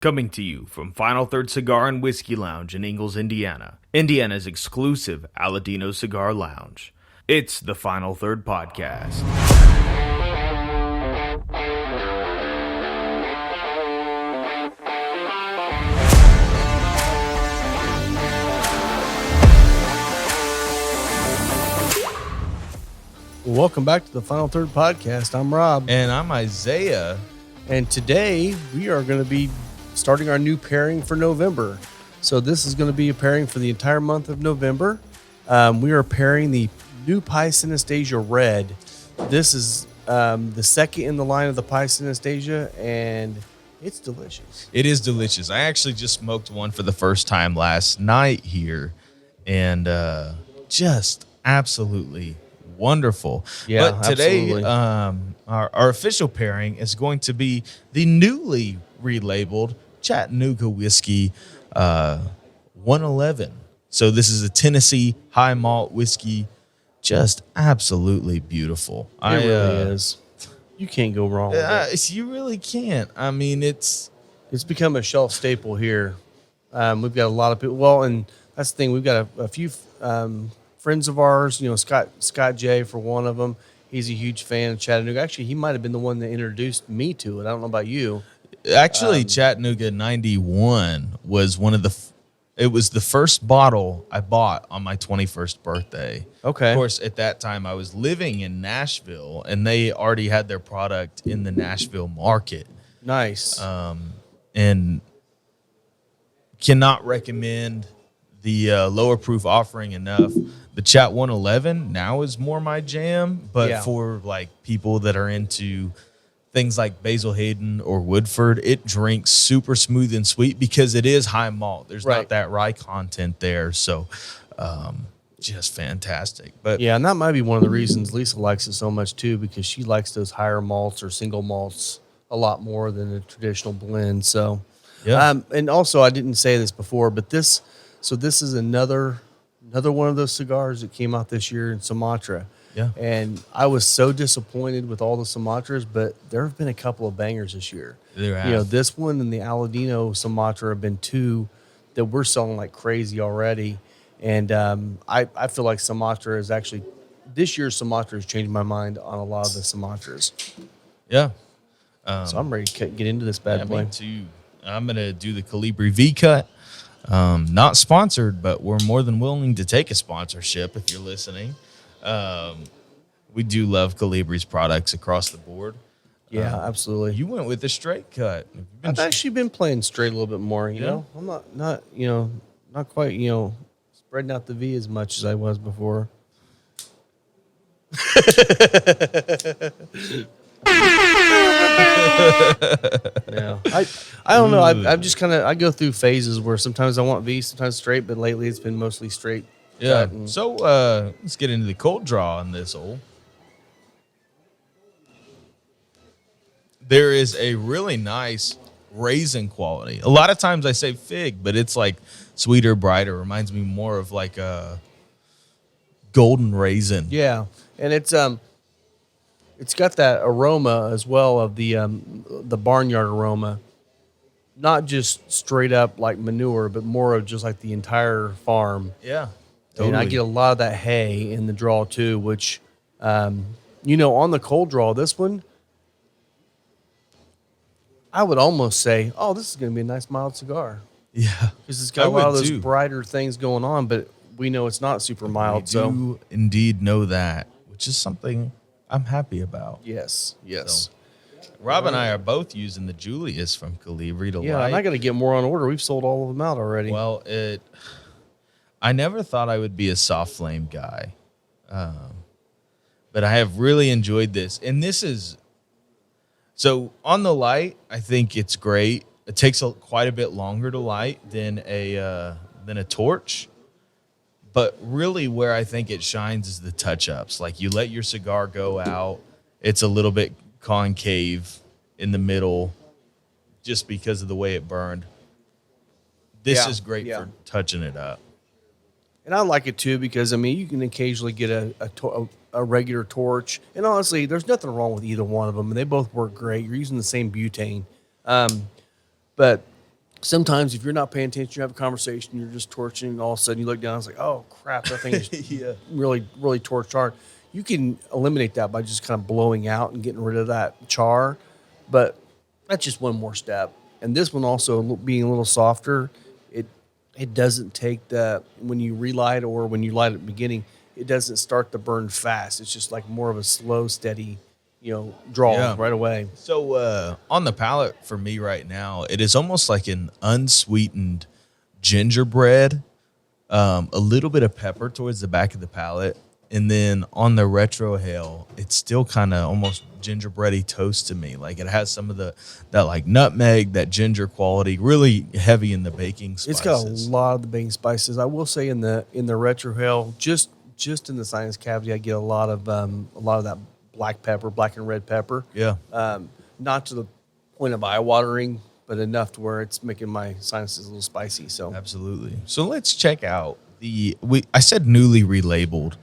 Coming to you from Final Third Cigar and Whiskey Lounge in Ingalls, Indiana, Indiana's exclusive Aladino Cigar Lounge. It's the Final Third Podcast. Welcome back to the Final Third Podcast. I'm Rob. And I'm Isaiah. And today we are going to be starting our new pairing for November. So this is going to be a pairing for the entire month of November. We are pairing the new Pie Synestesia Red. This is the second in the line of the Pie Synestesia, and it's delicious. It is delicious. I actually just smoked one for the first time last night here, and just absolutely wonderful. Yeah, but today, absolutely. our official pairing is going to be the newly relabeled Chattanooga whiskey 111. So this is a Tennessee high malt whiskey, just absolutely beautiful. It really is. You can't go wrong with it. You really can't. I mean, it's become a shelf staple here. We've got a lot of people. Well, and that's the thing. We've got a few friends of ours. You know, Scott J for one of them. He's a huge fan of Chattanooga. Actually, he might have been the one that introduced me to it. I don't know about you. Actually, Chattanooga 91 was one of it was the first bottle I bought on my 21st birthday. Okay. Of course, at that time, I was living in Nashville, and they already had their product in the Nashville market. Nice. And cannot recommend the lower proof offering enough. The Chat 111 now is more my jam, but for like people that are into things like Basil Hayden or Woodford, it drinks super smooth and sweet because it is high malt. There's not that rye content there, so just fantastic. But yeah, and that might be one of the reasons Lisa likes it so much too, because she likes those higher malts or single malts a lot more than a traditional blend. So, and also I didn't say this before, but this is another one of those cigars that came out this year in Sumatra. Yeah. And I was so disappointed with all the Sumatras, but there have been a couple of bangers this year. There have. You know, this one and the Aladino Sumatra have been two that we're selling like crazy already. And I feel like Sumatra is actually, this year's Sumatra has changed my mind on a lot of the Sumatras. Yeah. So I'm ready to get into this bad boy. Me too. I'm going to do the Colibri V-Cut. Not sponsored, but we're more than willing to take a sponsorship if you're listening. We do love Calibri's products across the board. Yeah, absolutely. You went with the straight cut. I've actually been playing straight a little bit more, you know. I'm not quite, spreading out the V as much as I was before. Yeah. I don't know. I've just I go through phases where sometimes I want V, sometimes straight, but lately it's been mostly straight. Yeah. So let's get into the cold draw on this old. There is a really nice raisin quality. A lot of times I say fig, but it's like sweeter, brighter. Reminds me more of like a golden raisin. Yeah, and it's got that aroma as well of the barnyard aroma, not just straight up like manure, but more of just like the entire farm. Yeah. Totally. And I get a lot of that hay in the draw too, which, on the cold draw, this one, I would almost say, oh, this is going to be a nice mild cigar. Yeah. Because it's got a lot of those brighter things going on, but we know it's not super mild. We do indeed know that, which is something I'm happy about. Yes. So, Rob and I are both using the Julius from Colibri to light. Yeah, and I got to get more on order. We've sold all of them out already. Well, I never thought I would be a soft flame guy, but I have really enjoyed this. And this is, so on the light, I think it's great. It takes quite a bit longer to light than a torch. But really where I think it shines is the touch-ups. Like you let your cigar go out. It's a little bit concave in the middle just because of the way it burned. This is great for touching it up. And I like it too because, you can occasionally get a regular torch. And honestly, there's nothing wrong with either one of them. And they both work great. You're using the same butane. But sometimes if you're not paying attention, you have a conversation, you're just torching, and all of a sudden you look down, it's like, oh crap, that thing is Yeah. really, really torched hard. You can eliminate that by just kind of blowing out and getting rid of that char, but that's just one more step. And this one also being a little softer, it doesn't take the, when you relight or when you light at the beginning, it doesn't start to burn fast. It's just like more of a slow, steady, draw Yeah. right away. So on the palate for me right now, it is almost like an unsweetened gingerbread, a little bit of pepper towards the back of the palate, and then on the retrohale, it's still kind of almost gingerbready toast to me. Like it has some of that like nutmeg, that ginger quality, really heavy in the baking spices. It's got a lot of the baking spices. I will say in the retrohale, just in the sinus cavity, I get a lot of that black pepper, black and red pepper. Yeah. Not to the point of eye watering, but enough to where it's making my sinuses a little spicy. So Absolutely. So let's check out I said newly relabeled,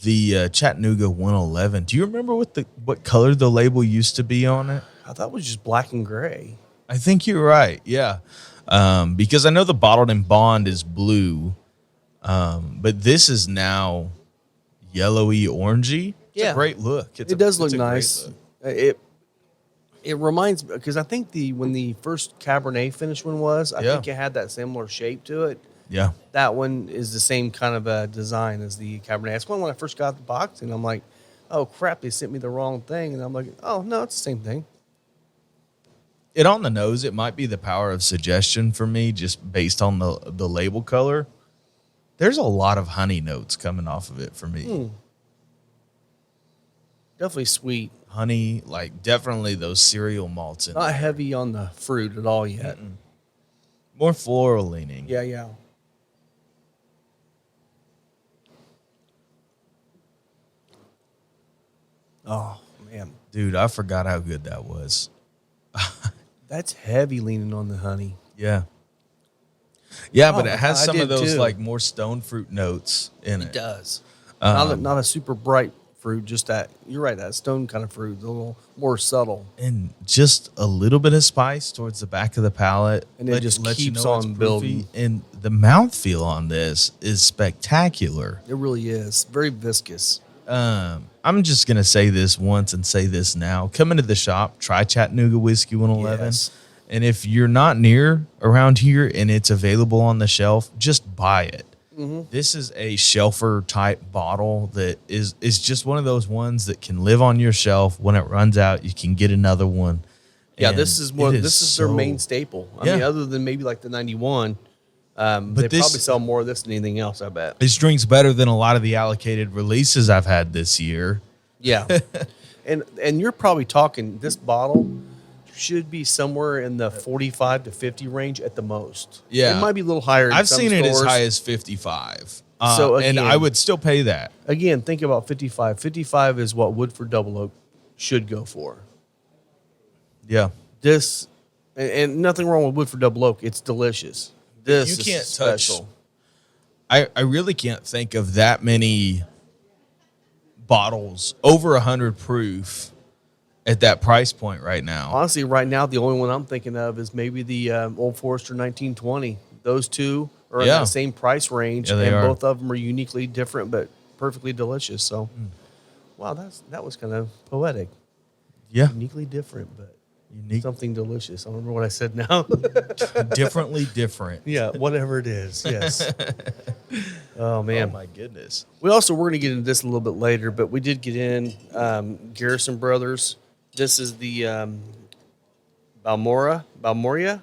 the Chattanooga 111. Do you remember what color the label used to be on it? I thought it was just black and gray. I think you're right. Yeah. Because I know the bottled in bond is blue, but this is now yellowy orangey. It's a great look. It does look nice. It reminds me, because I think when the first Cabernet finished one was, I think it had that similar shape to it. Yeah. That one is the same kind of a design as the Cabernet. That's when I first got the box, and I'm like, oh crap, they sent me the wrong thing. And I'm like, oh no, it's the same thing. It on the nose, it might be the power of suggestion for me, just based on the label color. There's a lot of honey notes coming off of it for me. Definitely sweet. Honey, like definitely those cereal malts in Not there. heavy on the fruit at all yet. More floral leaning. Yeah. Oh, man. Dude, I forgot how good that was. That's heavy leaning on the honey. Yeah. Yeah, but Oh, it has I some of did those too. like more stone fruit notes in It it. does. Not a super bright fruit, just that, you're right, that stone kind of fruit, a little more subtle. And just a little bit of spice towards the back of the palate. And it just lets keeps it's on proofy. building. And the mouthfeel on this is spectacular. It really is. Very viscous. I'm just going to say this once and say this now. Come into the shop, try Chattanooga Whiskey 111. Yes. And if you're not near around here and it's available on the shelf, just buy it. This is a shelfer type bottle that is just one of those ones that can live on your shelf. When it runs out, you can get another one. Yeah, And this is their so- main staple. I Yeah. mean, other than maybe like the 91, they this- probably sell more of this than anything else, I bet. This drink's better than a lot of the allocated releases I've had this year. Yeah. and you're probably talking, this bottle should be somewhere in the 45 to 50 range at the most. Yeah. It might be a little higher in I've some seen it as stores. high as 55. So and again- I would still pay that. Again, think about 55. 55 is what Woodford Double Oak should go for. Yeah. This, and nothing wrong with Woodford Double Oak. It's delicious. This You is can't special. touch. I really can't think of that many bottles over 100 proof at that price point right now. Honestly, right now, the only one I'm thinking of is maybe the Old Forester 1920. Those two are in Yeah. that same price range, Yeah, they and are. both of them are uniquely different, but perfectly delicious. So, wow, that was kind of poetic. Yeah. Uniquely different, but Unique. something delicious. I don't remember what I said now. Differently different. Yeah, whatever it is. Yes. Oh, man. Oh my goodness. We're going to get into this a little bit later, but we did get in Garrison Brothers. This is the Balmoria.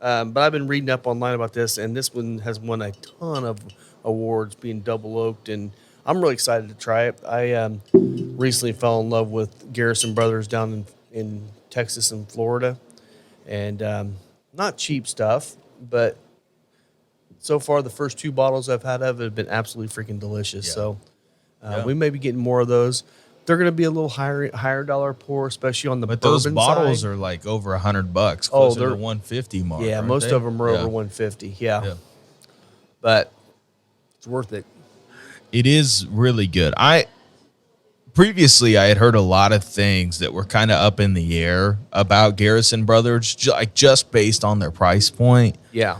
But I've been reading up online about this, and this one has won a ton of awards, being double oaked, and I'm really excited to try it. I recently fell in love with Garrison Brothers down in Texas and Florida, and not cheap stuff, but so far the first two bottles I've had of it have been absolutely freaking delicious. Yeah. So Yeah. we may be getting more of those. They're going to be a little higher dollar pour, especially on the But bourbon those bottles side. are like over $100, Oh, closer to they're- the 150 mark. Yeah, aren't most they? of them are Yeah. over 150. Yeah. Yeah. But it's worth it. It is really good. previously I had heard a lot of things that were kind of up in the air about Garrison Brothers, just based on their price point. Yeah.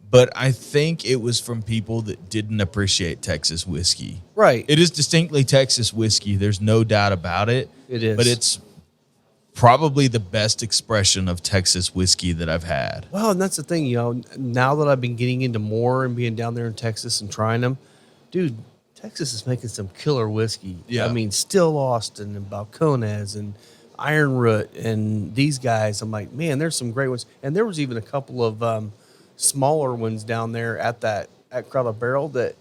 But I think it was from people that didn't appreciate Texas whiskey. Right. It is distinctly Texas whiskey. There's no doubt about it. It is. But it's probably the best expression of Texas whiskey that I've had. Well, and that's the thing, now that I've been getting into more and being down there in Texas and trying them, dude, Texas is making some killer whiskey. Yeah. I mean, Still Austin and Balcones and Iron Root and these guys. I'm like, man, there's some great ones. And there was even a couple of smaller ones down there at Crowder Barrel that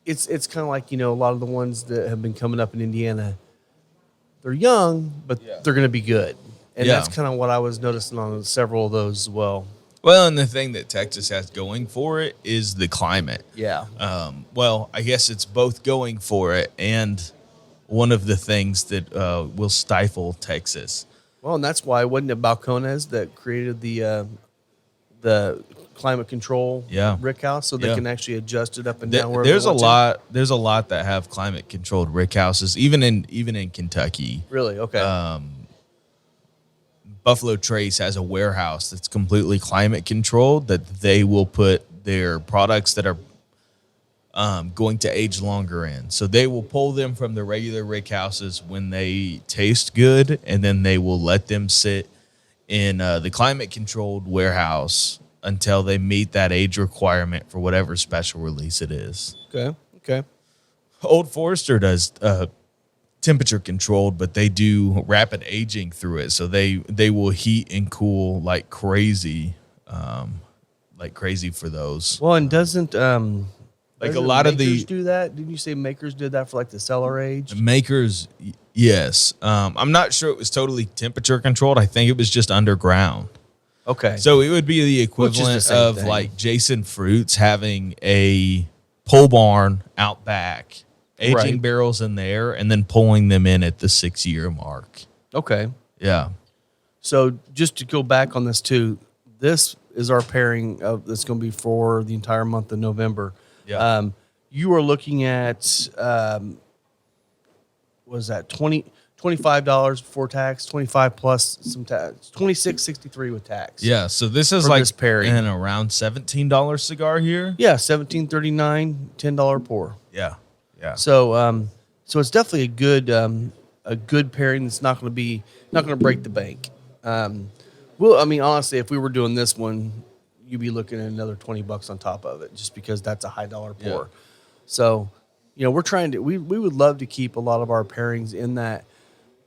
it's kind of like, a lot of the ones that have been coming up in Indiana. They're young, but they're going to be good. And that's kind of what I was noticing on several of those as well. Well, and the thing that Texas has going for it is the climate. Yeah. Well, I guess it's both going for it and one of the things that will stifle Texas. Well, and that's why wasn't it Balcones that created the climate control rick house so they can actually adjust it up and down. There's a lot that have climate controlled rick houses, even in Kentucky. Really? Okay. Buffalo Trace has a warehouse that's completely climate controlled that they will put their products that are going to age longer in. So they will pull them from the regular rick houses when they taste good, and then they will let them sit in the climate controlled warehouse until they meet that age requirement for whatever special release it is. Okay. Old Forester does temperature controlled, but they do rapid aging through it. So they will heat and cool like crazy for those. Well, and doesn't like a lot of the do that? Didn't you say Makers did that for like the cellar age? Makers, yes. I'm not sure it was totally temperature controlled. I think it was just underground. Okay. So it would be the equivalent of thing. like Jason Fruits having a pole barn out back, aging barrels in there, and then pulling them in at the 6-year mark. Okay. Yeah. So just to go back on this too, this is our pairing that's going to be for the entire month of November. Yeah. You are looking at what is that, $25 before tax, 25 plus some tax, $26.63 with tax. Yeah, so this is For like this pairing. an around $17 cigar here. Yeah, $17.39, $10 pour. Yeah. So it's definitely a good pairing that's not going to break the bank. Well, I mean, honestly, if we were doing this one, you'd be looking at another $20 on top of it, just because that's a high dollar pour. Yeah. So, we're trying to. We would love to keep a lot of our pairings in that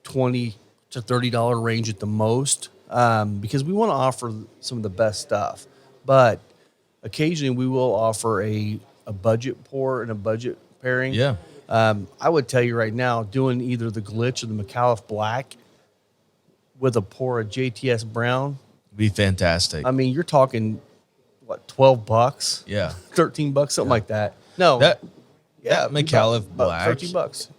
$20 to $30 range at the most, because we want to offer some of the best stuff. But occasionally, we will offer a budget pour and a budget pairing. Yeah. I would tell you right now, doing either the Glitch or the McAuliffe Black with a pour of JTS Brown, Be fantastic. I mean, you're talking what, $12? Yeah. $13, something like that. No, That McAuliffe about Black $13.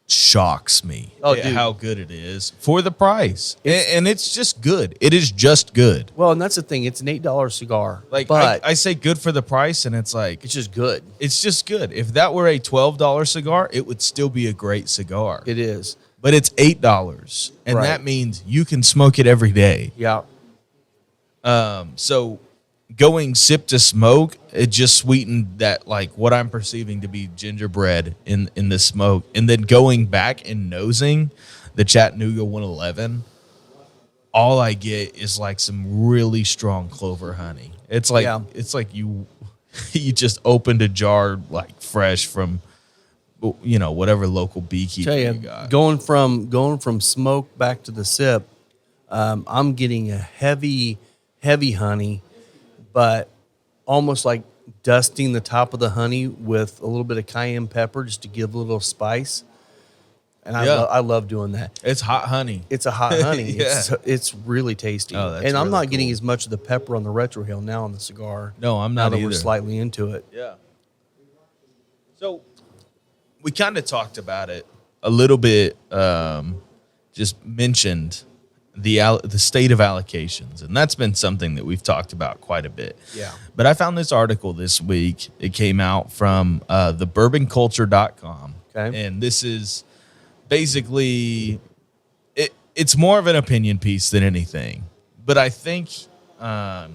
shocks me Dude. how good it is for the price. And it's just good. It is just good. Well, and that's the thing. It's an $8 cigar. Like, but I say good for the price, and it's like, it's just good. it's just good. If that were a $12 cigar, it would still be a great cigar. It is. But it's $8, and Right. that means you can smoke it every day. Yeah. So going sip to smoke, it just sweetened that, like, what I'm perceiving to be gingerbread in the smoke. And then going back and nosing the Chattanooga 111, all I get is like some really strong clover honey. It's like you just opened a jar like fresh from whatever local beekeeper Tell you you, got. going from smoke back to the sip, I'm getting a heavy honey, but almost like dusting the top of the honey with a little bit of cayenne pepper just to give a little spice. And I love doing that. It's hot honey. It's a hot honey. Yeah. It's really tasty. Oh, that's and I'm really not getting cool. as much of the pepper on the retrohale now on the cigar. No, I'm now not that either. we're slightly into it. Yeah. So we kind of talked about it a little bit, just mentioned the state of allocations, and that's been something that we've talked about quite a bit. Yeah. But I found this article this week. It came out from thebourbonculture.com. Okay. And this is basically, it's more of an opinion piece than anything. But I think, oh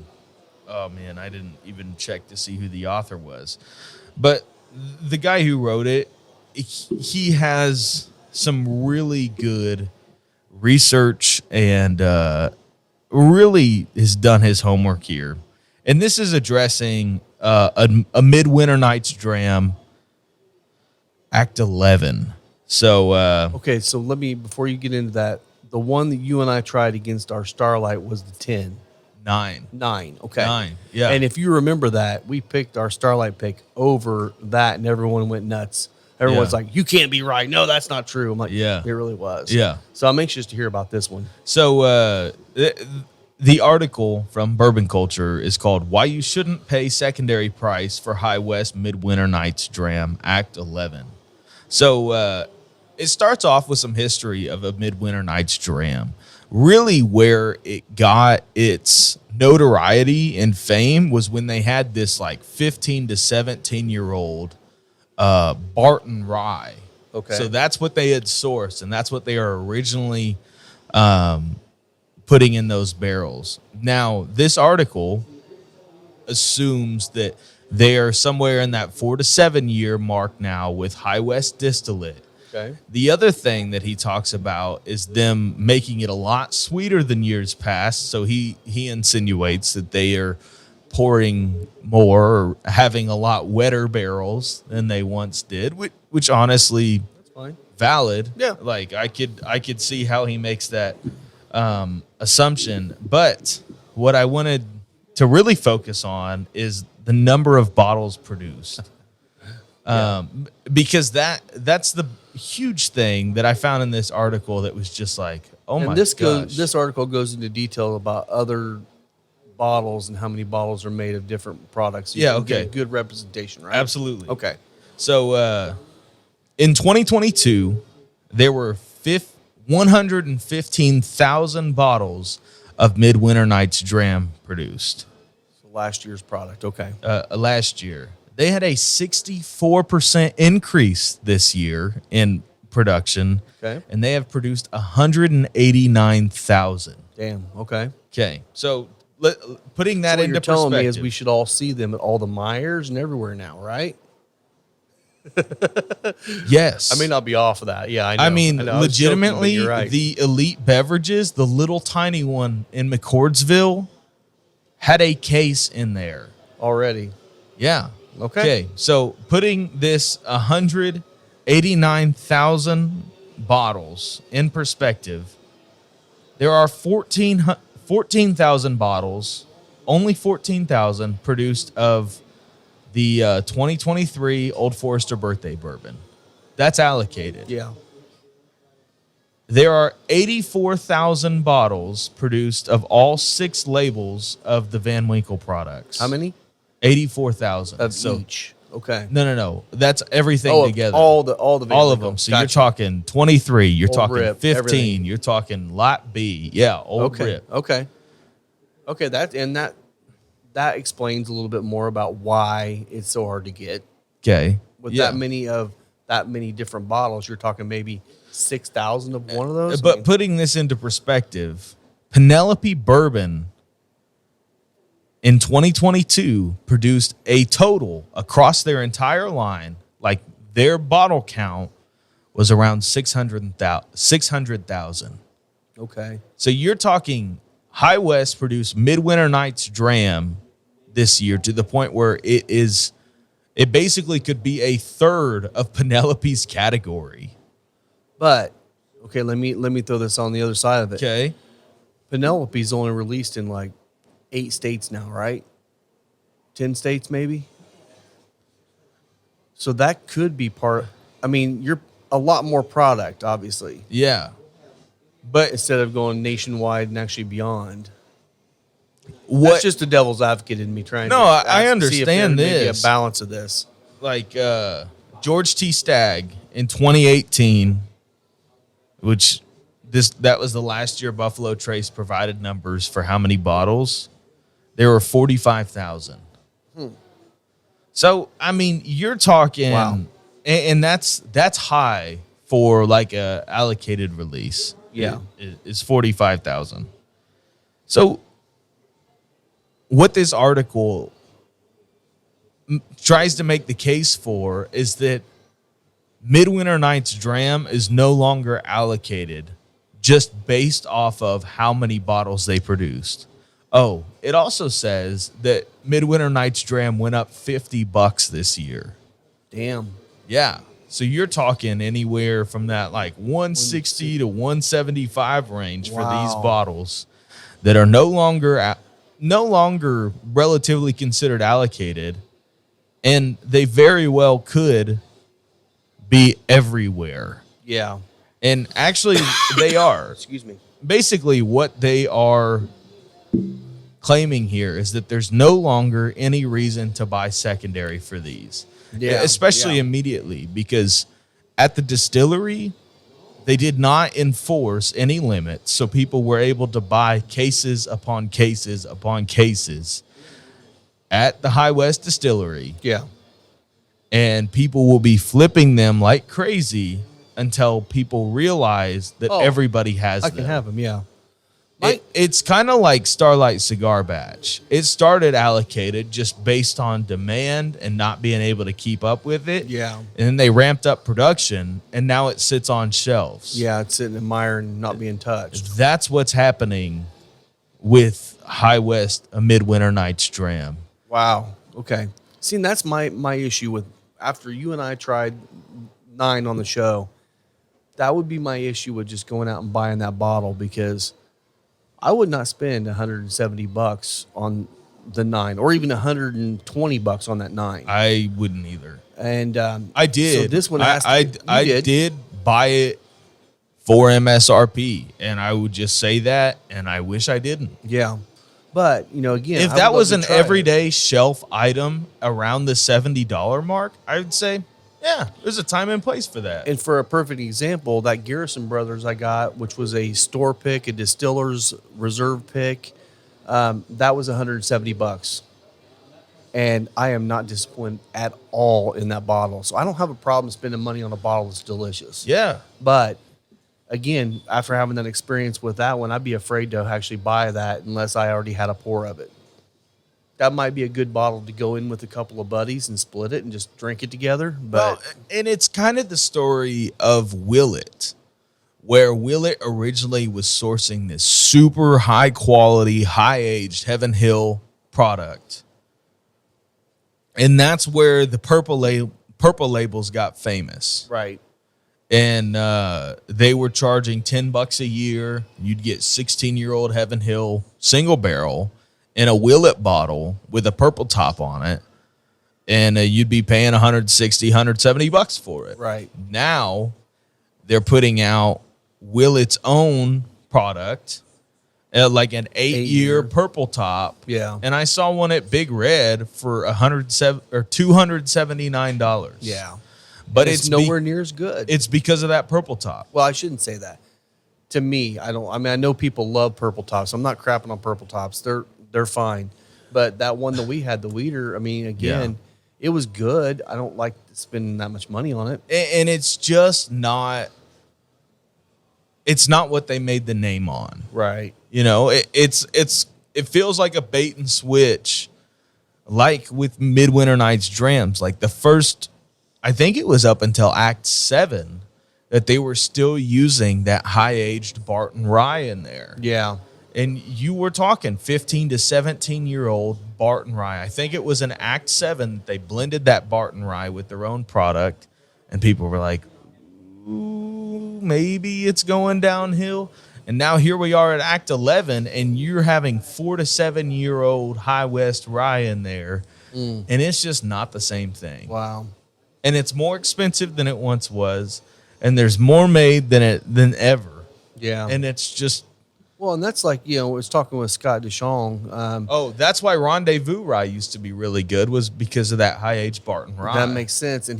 man, I didn't even check to see who the author was. But the guy who wrote it, he has some really good research and really has done his homework here. And this is addressing a Mid Winter Nights Dram Act 11. So Okay, so let me, before you get into that, the one that you and I tried against our Starlight was the 10. 9. 9, okay. 9, yeah. And if you remember that, we picked our Starlight pick over that, and everyone went nuts. Everyone's Yeah. like, you can't be right. No, that's not true. I'm like, Yeah. it really was. Yeah. So I'm anxious to hear about this one. So the article from Bourbon Culture is called "Why You Shouldn't Pay Secondary Price for High West Midwinter Nights Dram Act 11." So it starts off with some history of a Midwinter Nights Dram. Really, where it got its notoriety and fame was when they had this like 15 to 17-year-old Barton Rye. Okay. So that's what they had sourced, and that's what they are originally putting in those barrels. Now, this article assumes that they are somewhere in that 4 to 7 year mark now with High West distillate. Okay. The other thing that he talks about is them making it a lot sweeter than years past. So he insinuates that they are pouring more or having a lot wetter barrels than they once did, which honestly, That's fine. valid. Yeah. Like I could see how he makes that assumption. But what I wanted to really focus on is the number of bottles produced. Because that's the huge thing that I found in this article that was just like, oh my gosh. This article goes into detail about other bottles and how many bottles are made of different products. So you can get a good representation, right? Absolutely. Okay. So in 2022, there were 115,000 bottles of Midwinter Nights Dram produced. So last year's product. Okay. Last year. They had a 64% increase this year in production. Okay. And they have produced 189,000. Damn. Okay. Okay. So putting that So what into you're telling me is perspective. we should all see them at all the Myers and everywhere now, right? Yes. I may not be off of that. Yeah, I know. I mean, know. I was joking, but legitimately, you're right. the elite beverages, the little tiny one in McCordsville, had a case in there. Already. Yeah. Okay. So putting this 189,000 bottles in perspective, there are 14,000 bottles, only 14,000 produced of the 2023 Old Forester Birthday Bourbon. That's allocated. Yeah. There are 84,000 bottles produced of all 6 labels of the Van Winkle products. How many? 84,000. Of So each. Okay. no. That's everything together. All the Van All of Winkle. them. So Gotcha. you're talking 23. You're Old talking Rip, 15. everything. You're talking Lot B. Yeah, Old Okay. Rip. Okay. That explains a little bit more about why it's so hard to get. Okay. With Yeah. that many different bottles, you're talking maybe 6,000 of one of those. But putting this into perspective, Penelope Bourbon in 2022 produced a total across their entire line, like their bottle count was around 600,000. Okay. So you're talking High West produced Midwinter Nights Dram this year to the point where it basically could be a third of Penelope's category. But okay, let me throw this on the other side of it. Okay. Penelope's only released in like 8 states now, right? 10 states maybe. So that could be part. I mean, you're a lot more product, obviously, Yeah. But instead of going nationwide and actually beyond. what That's just the devil's advocate in me trying. No, to I see if there understand may be this. a balance of this. like George T. Stagg in 2018, which that was the last year Buffalo Trace provided numbers for how many bottles. There were 45,000. So I mean, you're talking, Wow. and that's high for like a allocated release. Yeah. Is 45,000. So what this article tries to make the case for is that Mid Winter Nights Dram is no longer allocated just based off of how many bottles they produced. Oh, it also says that Midwinter Nights Dram went up $50 this year. Damn. Yeah. So you're talking anywhere from that like 160 to 175 range for these bottles that are no longer relatively considered allocated, and they very well could be everywhere. Yeah. And actually they are. Excuse me. Basically what they are claiming here is that there's no longer any reason to buy secondary for these. Yeah, especially immediately, because at the distillery, they did not enforce any limits, so people were able to buy cases upon cases upon cases at the High West Distillery. Yeah. And people will be flipping them like crazy until people realize that everybody has them. I can have them, yeah. It's kind of like Starlight Cigar Batch. It started allocated just based on demand and not being able to keep up with it. Yeah. And then they ramped up production, and now it sits on shelves. Yeah, it's sitting in mire and not being touched. That's what's happening with High West, a Midwinter Nights Dram. Wow. Okay. See, and that's my issue with, after you and I tried 9 on the show, that would be my issue with just going out and buying that bottle, because I would not spend $170 on the 9, or even $120 on that 9. I wouldn't either. And I did. So this one I did buy it for MSRP, and I would just say that, and I wish I didn't. Yeah. But, again, if that was an everyday shelf item around the $70 mark, I would say, yeah, there's a time and place for that. And for a perfect example, that Garrison Brothers I got, which was a store pick, a distiller's reserve pick, that was $170. And I am not disappointed at all in that bottle. So I don't have a problem spending money on a bottle that's delicious. Yeah. But again, after having that experience with that one, I'd be afraid to actually buy that unless I already had a pour of it. That might be a good bottle to go in with a couple of buddies and split it and just drink it together. But and it's kind of the story of Willet, where Willet originally was sourcing this super high quality, high aged Heaven Hill product. And that's where the purple labels got famous. right. And they were charging $10 a year. You'd get 16-year-old Heaven Hill single barrel in a Willet bottle with a purple top on it, and you'd be paying $160, $170 for it. Right. Now they're putting out Willet's own product, like an 8-year purple top. Yeah. And I saw one at Big Red for $279. Yeah. But it's nowhere near as good. It's because of that purple top. Well, I shouldn't say that. To me, I know people love purple tops. I'm not crapping on purple tops. They're fine. But that one that we had, the Weeder, it was good. I don't like spending that much money on it. And it's just not, it's not what they made the name on. Right. It feels like a bait and switch, like with Midwinter Nights Drams. Like the first, I think it was up until Act 7 that they were still using that high-aged Barton Rye in there. Yeah. And you were talking 15 to 17-year-old Barton Rye. I think it was in Act 7 they blended that Barton Rye with their own product, and people were like, ooh, maybe it's going downhill. And now here we are at Act 11, and you're having 4 to 7-year-old High West Rye in there, and it's just not the same thing. Wow. And it's more expensive than it once was, and there's more made than ever. Yeah. And it's just... Well, and that's like, I was talking with Scott Deschong. That's why Rendezvous Rye used to be really good, was because of that high-aged Barton Rye. That makes sense. And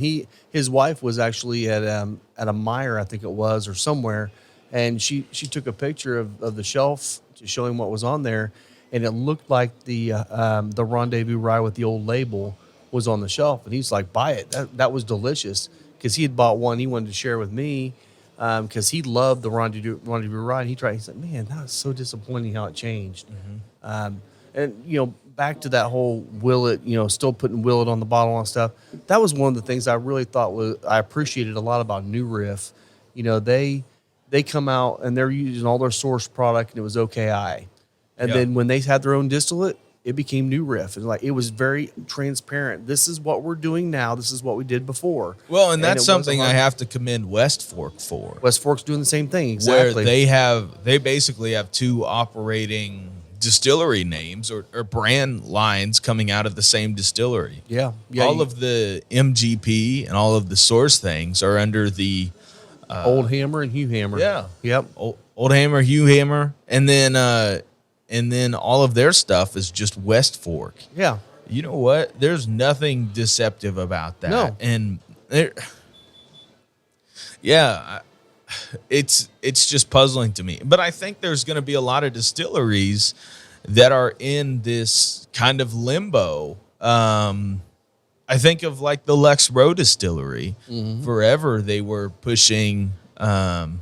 his wife was actually at a Meijer, I think it was, or somewhere, and she took a picture of the shelf to show him what was on there, and it looked like the Rendezvous Rye with the old label was on the shelf, and he's like, buy it. That was delicious. because he had bought one he wanted to share with me because he loved the Rendezvous Rye. He tried. He said, "Man, that was so disappointing how it changed." And back to that whole Willet, still putting Willet on the bottle and stuff. That was one of the things I really thought I appreciated a lot about New Riff. They come out and they're using all their source product, and it was OKI. And then when they had their own distillate, it became New Riff. And it was very transparent. This is what we're doing now. This is what we did before. Well, and that's something I have to commend West Fork for. West Fork's doing the same thing, exactly. Where they basically have two operating distillery names or brand lines coming out of the same distillery. Yeah. All of the MGP and all of the source things are under the Old Hammer and Hugh Hammer. Yeah. Yep. Old Hammer, Hugh Hammer, and then all of their stuff is just West Fork. Yeah. You know what? There's nothing deceptive about that. No. And it's just puzzling to me. But I think there's going to be a lot of distilleries that are in this kind of limbo. I think of like the Lex Row Distillery. Forever they were pushing Heaven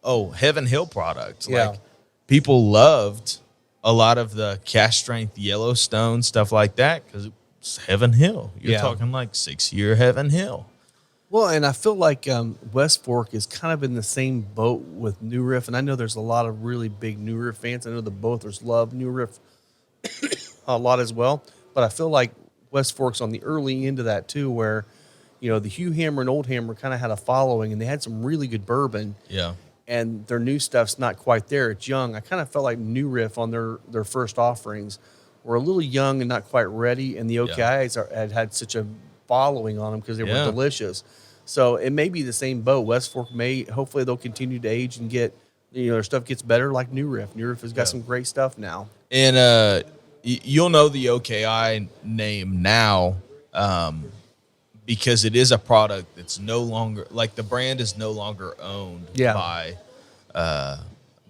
Hill product. Yeah. Like people loved a lot of the cash strength Yellowstone stuff like that because it's Heaven Hill. You're talking like 6-year Heaven Hill. Well, and I feel like West Fork is kind of in the same boat with New Riff, and I know there's a lot of really big New Riff fans. I know the bothers love New Riff a lot as well, but I feel like West Fork's on the early end of that too, where the Hugh Hammer and Old Hammer kind of had a following, and they had some really good bourbon. Yeah, and their new stuff's not quite there. It's young. I kind of felt like New Riff on their first offerings were a little young and not quite ready, and the OKIs had such a following on them because they were delicious. So it may be the same boat. West Fork hopefully they'll continue to age and get, their stuff gets better like New Riff. New Riff has got some great stuff now. And you'll know the OKI name now because it is a product that's no longer, like the brand is no longer owned by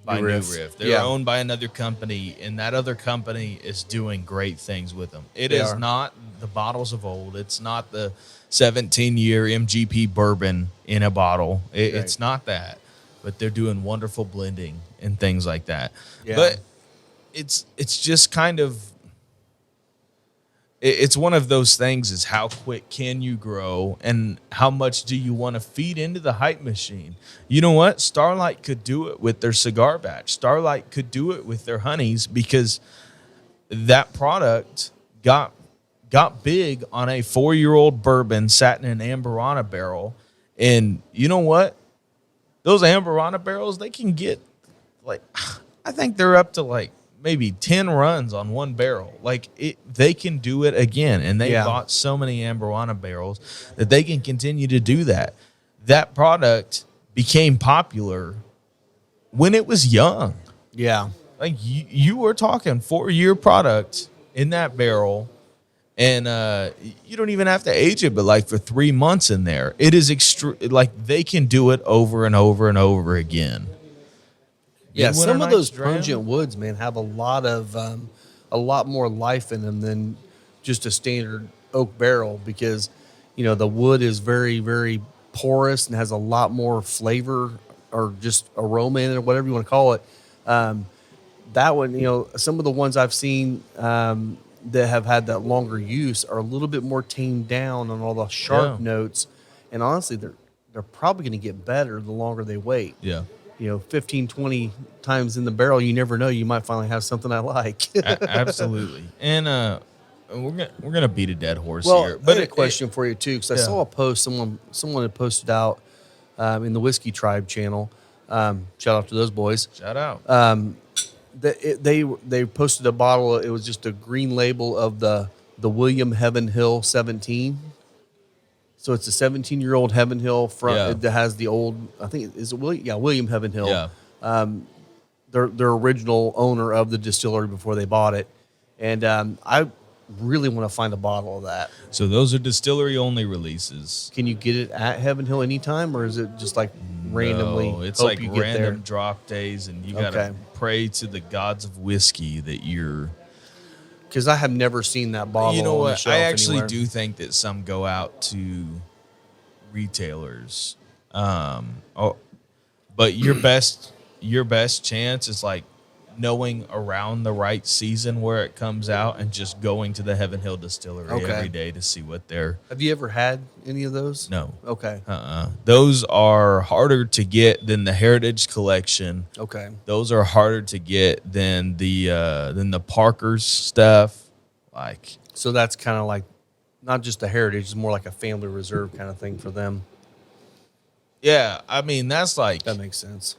New Riff. They're owned by another company, and that other company is doing great things with them. It is not the bottles of old. It's not the 17-year MGP bourbon in a bottle. It's not that, but they're doing wonderful blending and things like that. Yeah. But it's just kind of, it's one of those things is how quick can you grow and how much do you want to feed into the hype machine? You know what? Starlight could do it with their cigar batch. Starlight could do it with their honeys because that product got big on a 4-year-old bourbon sat in an Amberana barrel. And you know what? Those Amberana barrels, they can get I think they're up to maybe 10 runs on one barrel. They can do it again. And they bought so many Amberana barrels that they can continue to do that. That product became popular when it was young. Yeah. You were talking 4-year product in that barrel. And you don't even have to age it, but for 3 months in there, it is they can do it over and over and over again. Yeah, some of those pungent woods, man, have a lot more life in them than just a standard oak barrel because, the wood is very, very porous and has a lot more flavor or just aroma in it or whatever you want to call it. That one, some of the ones I've seen that have had that longer use are a little bit more tamed down on all the sharp notes. And honestly, they're probably going to get better the longer they wait. Yeah. 15, 20 times in the barrel, you never know. You might finally have something I like. Absolutely. And we're gonna beat a dead horse here. But I had a question for you too, because I saw a post someone had posted out in the Whiskey Tribe channel. Shout out to those boys. Shout out. They posted a bottle. It was just a green label of the William Heaven Hill 17. So it's a 17-year-old Heaven Hill that has the old. I think is it William? Yeah, William Heaven Hill. Yeah. Their original owner of the distillery before they bought it, and I really want to find a bottle of that. So those are distillery only releases. Can you get it at Heaven Hill anytime, or is it just randomly? No, it's random drop days, and you gotta pray to the gods of whiskey that you're. Because I have never seen that bottle. You know on what? The shelf I actually anywhere. do think that some go out to retailers. But your best chance is like knowing around the right season where it comes out and just going to the Heaven Hill Distillery every day to see what they're. Have you ever had any of those? No. Okay. Those are harder to get than the Heritage Collection. Okay. Those are harder to get than the Parker's stuff. Like, so that's kind of like not just a Heritage, it's more like a family reserve kind of thing for them. yeah, I mean that's like That makes sense.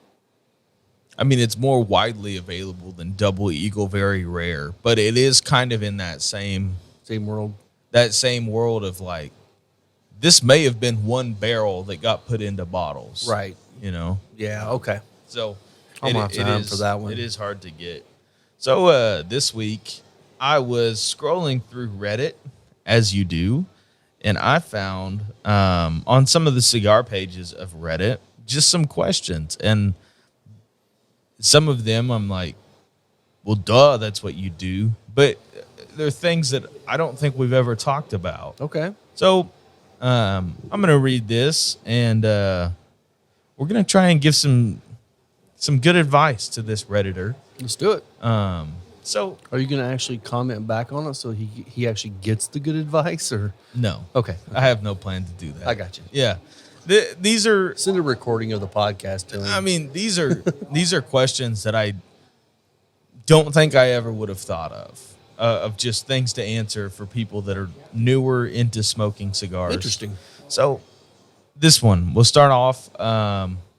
I mean, it's more widely available than Double Eagle, very rare, but it is kind of in that same world. That same world of like, this may have been one barrel that got put into bottles, Right. You know. Yeah. Okay. So I'm gonna have to hunt for that one. It is hard to get. So this week I was scrolling through Reddit, as you do, and I found on some of the cigar pages of Reddit just some questions, and some of them I'm like, well, duh, that's what you do. But there are things that I don't think we've ever talked about. Okay. So I'm going to read this, and we're going to try and give some good advice to this Redditor. Let's do it. So Are you going to actually comment back on it so he actually gets the good advice, or? no. Okay. I have no plan to do that. I got you. Yeah. These are, Send a recording of the podcast to him. I mean, these are questions that I don't think I ever would have thought of just things to answer for people that are newer into smoking cigars. Interesting. So this one, we'll start off.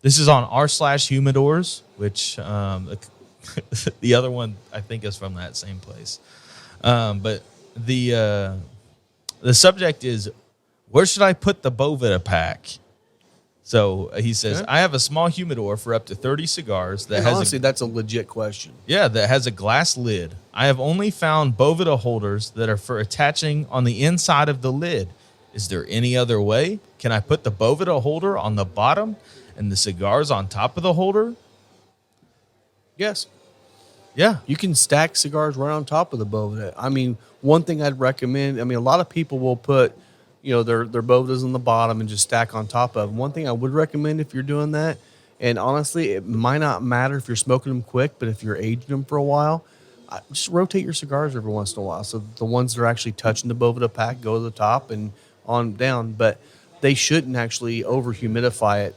This is on r/humidors, which the other one I think is from that same place. But the subject is, where should I put the Bovita pack? So he says, I have a small humidor for up to 30 cigars that has honestly, that's a legit question. that has a glass lid. I have only found Bovita holders that are for attaching on the inside of the lid. Is there any other way? Can I put the Bovita holder on the bottom and the cigars on top of the holder? Yes. Yeah. You can stack cigars right on top of the Bovita. I mean, one thing I'd recommend, I mean, a lot of people will put, their Bovitas on the bottom and just stack on top of them. One thing I would recommend if you're doing that, and honestly, it might not matter if you're smoking them quick, but if you're aging them for a while, just rotate your cigars every once in a while. So the ones that are actually touching the Bovita pack go to the top and on down, but they shouldn't actually over humidify it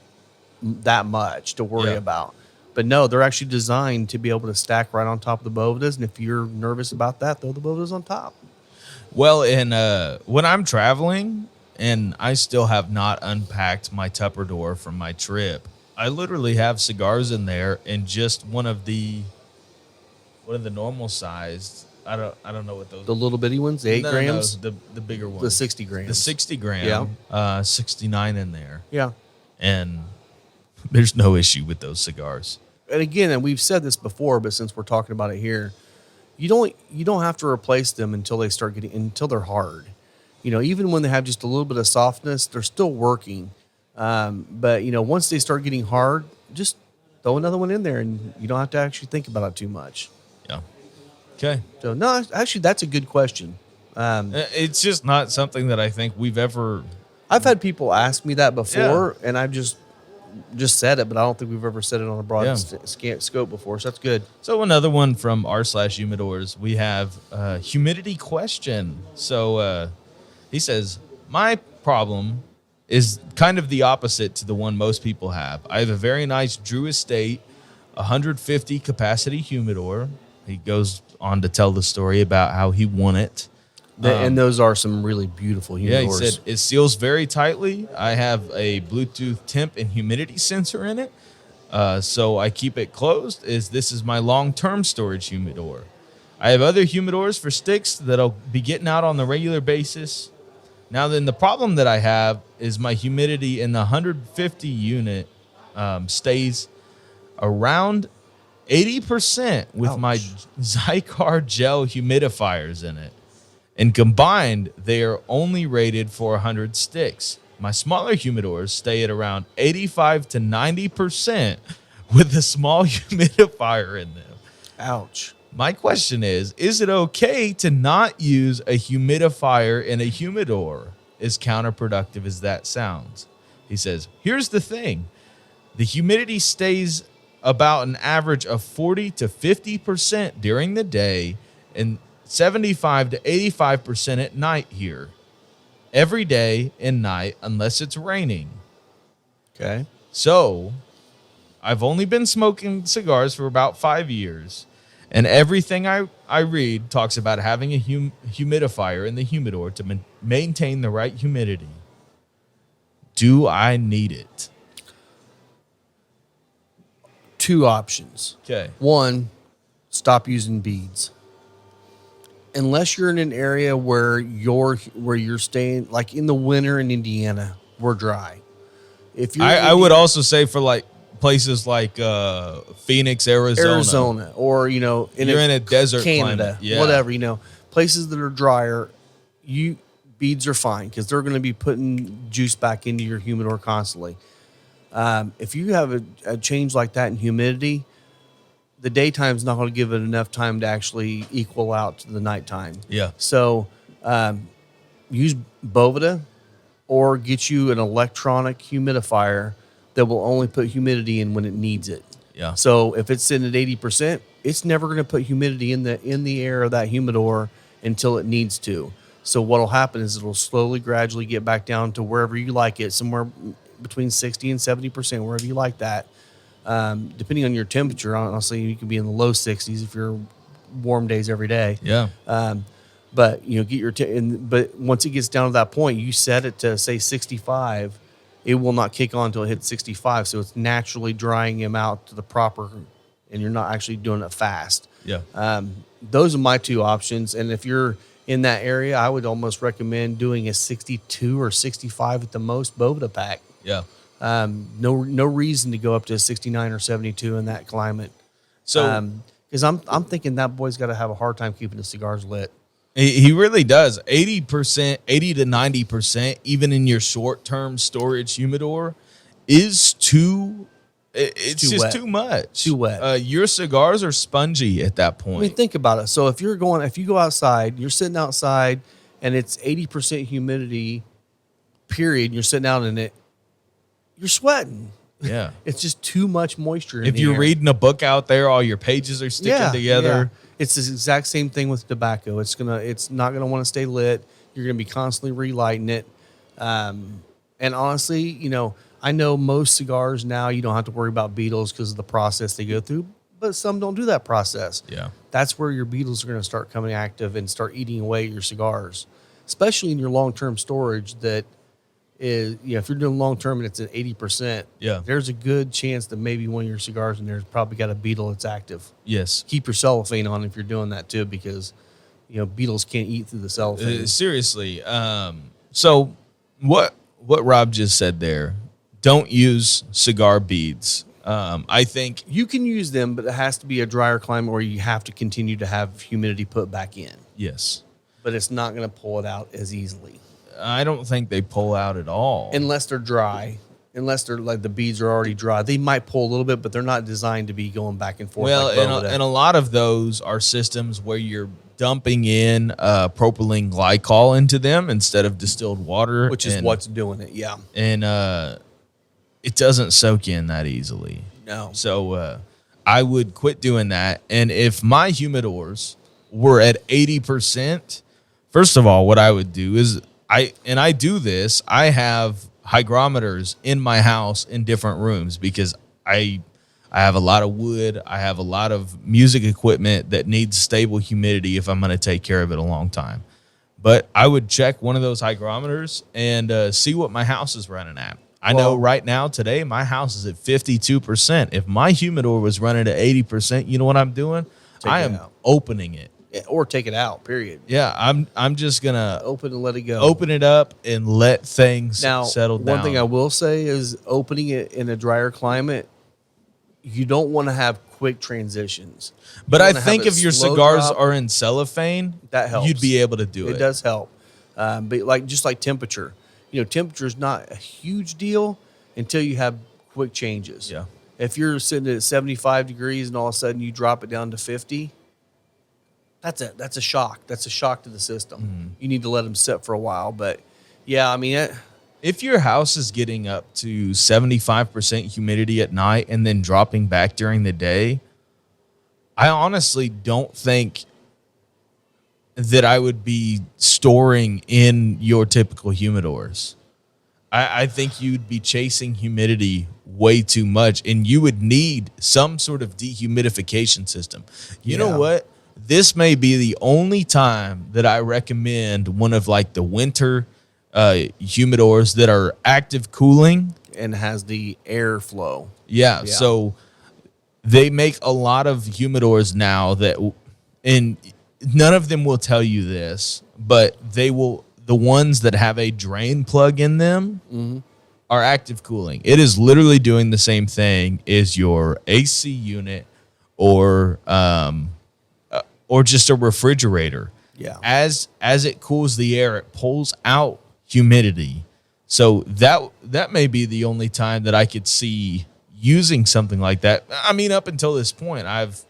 that much to worry about. But no, they're actually designed to be able to stack right on top of the Bovitas. And if you're nervous about that, throw the Bovitas on top. Well, and when I'm traveling and I still have not unpacked my Tupperware from my trip, I literally have cigars in there, and just one of the normal sized. I don't know what those. The little bitty ones, the 8 grams, no, the bigger ones, the 60 grams, the 60 gram, 69 in there. Yeah, and there's no issue with those cigars. And again, and we've said this before, but since we're talking about it here, you don't have to replace them until they're hard. Even when they have just a little bit of softness, they're still working. But once they start getting hard, just throw another one in there, and you don't have to actually think about it too much. Yeah. Okay. So no, actually, that's a good question. It's just not something that I think we've ever. I've had people ask me that before, and I've just said it, but I don't think we've ever said it on a broad scope before. So that's good. So another one from r/humidors, we have a humidity question. So he says, my problem is kind of the opposite to the one most people have. I have a very nice Drew Estate 150 capacity humidor. He goes on to tell the story about how he won it. And those are some really beautiful humidors. Yeah, he said it seals very tightly. I have a Bluetooth temp and humidity sensor in it, so I keep it closed. This is my long-term storage humidor. I have other humidors for sticks that I'll be getting out on the regular basis. Now then, the problem that I have is my humidity in the 150 unit stays around 80% with my CIgar gel humidifiers in it. And combined, they are only rated for 100 sticks. My smaller humidors stay at around 85 to 90% with a small humidifier in them. Ouch. My question is it okay to not use a humidifier in a humidor, as counterproductive as that sounds? He says, here's the thing. The humidity stays about an average of 40 to 50% during the day and 75 to 85% at night here. Every day and night unless it's raining. Okay. So I've only been smoking cigars for about 5 years, and everything I read talks about having a humidifier in the humidor to maintain the right humidity. Do I need it? Two options. Okay. One, stop using beads. Unless you're in an area where you're staying, like in the winter in Indiana, we're dry. If you're I would also say for like places like Phoenix, Arizona, or you're in a desert Canada, climate. Yeah. whatever, places that are drier, beads are fine because they're going to be putting juice back into your humidor constantly. If you have a change like that in humidity, the daytime's not going to give it enough time to actually equal out to the nighttime. Yeah. So use Boveda or get you an electronic humidifier that will only put humidity in when it needs it. Yeah. So if it's sitting at 80%, it's never going to put humidity in the air of that humidor until it needs to. So what'll happen is it'll slowly, gradually get back down to wherever you like it, somewhere between 60 and 70%, wherever you like that. Depending on your temperature, honestly, you can be in the low 60s if you're warm days every day. Yeah. But get your but once it gets down to that point, you set it to say 65. It will not kick on until it hits 65. So it's naturally drying him out to the proper, and you're not actually doing it fast. Yeah. Those are my two options. And if you're in that area, I would almost recommend doing a 62 or 65 at the most Boveda pack. Yeah. No reason to go up to 69 or 72 in that climate. So, because I'm thinking that boy's got to have a hard time keeping the cigars lit. he really does. 80%, 80 to 90%, even in your short-term storage humidor, is too. It's just wet. too much. Too wet. Your cigars are spongy at that point. I mean, think about it. So if you go outside, you're sitting outside, and it's 80% humidity, period. And you're sitting out in it, you're sweating. Yeah. It's just too much moisture. If you're reading a book out there, all your pages are sticking together. Yeah. It's the exact same thing with tobacco. It's not gonna want to stay lit. You're gonna be constantly relighting it. And honestly, I know most cigars now you don't have to worry about beetles because of the process they go through, but some don't do that process. Yeah. That's where your beetles are gonna start coming active and start eating away at your cigars, especially in your long-term storage. That is, if you're doing long-term and it's at 80%, there's a good chance that maybe one of your cigars in there's probably got a beetle that's active. Yes. Keep your cellophane on if you're doing that too, because beetles can't eat through the cellophane. Seriously. So what Rob just said there, don't use cigar beads. I think you can use them, but it has to be a drier climate where you have to continue to have humidity put back in. Yes. But it's not going to pull it out as easily. I don't think they pull out at all. Unless they're dry. Unless they're like the beads are already dry. They might pull a little bit, but they're not designed to be going back and forth. Well, like and a lot of those are systems where you're dumping in propylene glycol into them instead of distilled water. Which is what's doing it, yeah. And it doesn't soak in that easily. No. So I would quit doing that. And if my humidors were at 80%, first of all, what I would do is I do this. I have hygrometers in my house in different rooms because I have a lot of wood. I have a lot of music equipment that needs stable humidity if I'm going to take care of it a long time. But I would check one of those hygrometers and see what my house is running at. I know right now, today, my house is at 52%. If my humidor was running at 80%, you know what I'm doing? I am opening it. Or take it out, period. Yeah, I'm just going to open and let it go. Open it up and let things settle down. One thing I will say is opening it in a drier climate, you don't want to have quick transitions. But I think if your cigars are in cellophane, that helps. You'd be able to do it. It does help. But just like temperature. Temperature is not a huge deal until you have quick changes. Yeah. If you're sitting at 75 degrees and all of a sudden you drop it down to 50, that's a shock. That's a shock to the system. You need to let them sit for a while. But yeah, I mean, if your house is getting up to 75% humidity at night and then dropping back during the day, I honestly don't think that I would be storing in your typical humidors. I think you'd be chasing humidity way too much, and you would need some sort of dehumidification system. You know what? This may be the only time that I recommend one of like the winter humidors that are active cooling and has the airflow. Yeah, so they make a lot of humidors now that, and none of them will tell you this, but they will. The ones that have a drain plug in them are active cooling. It is literally doing the same thing as your AC unit or just a refrigerator. Yeah. As it cools the air, it pulls out humidity. So that may be the only time that I could see using something like that. I mean, up until this point, I've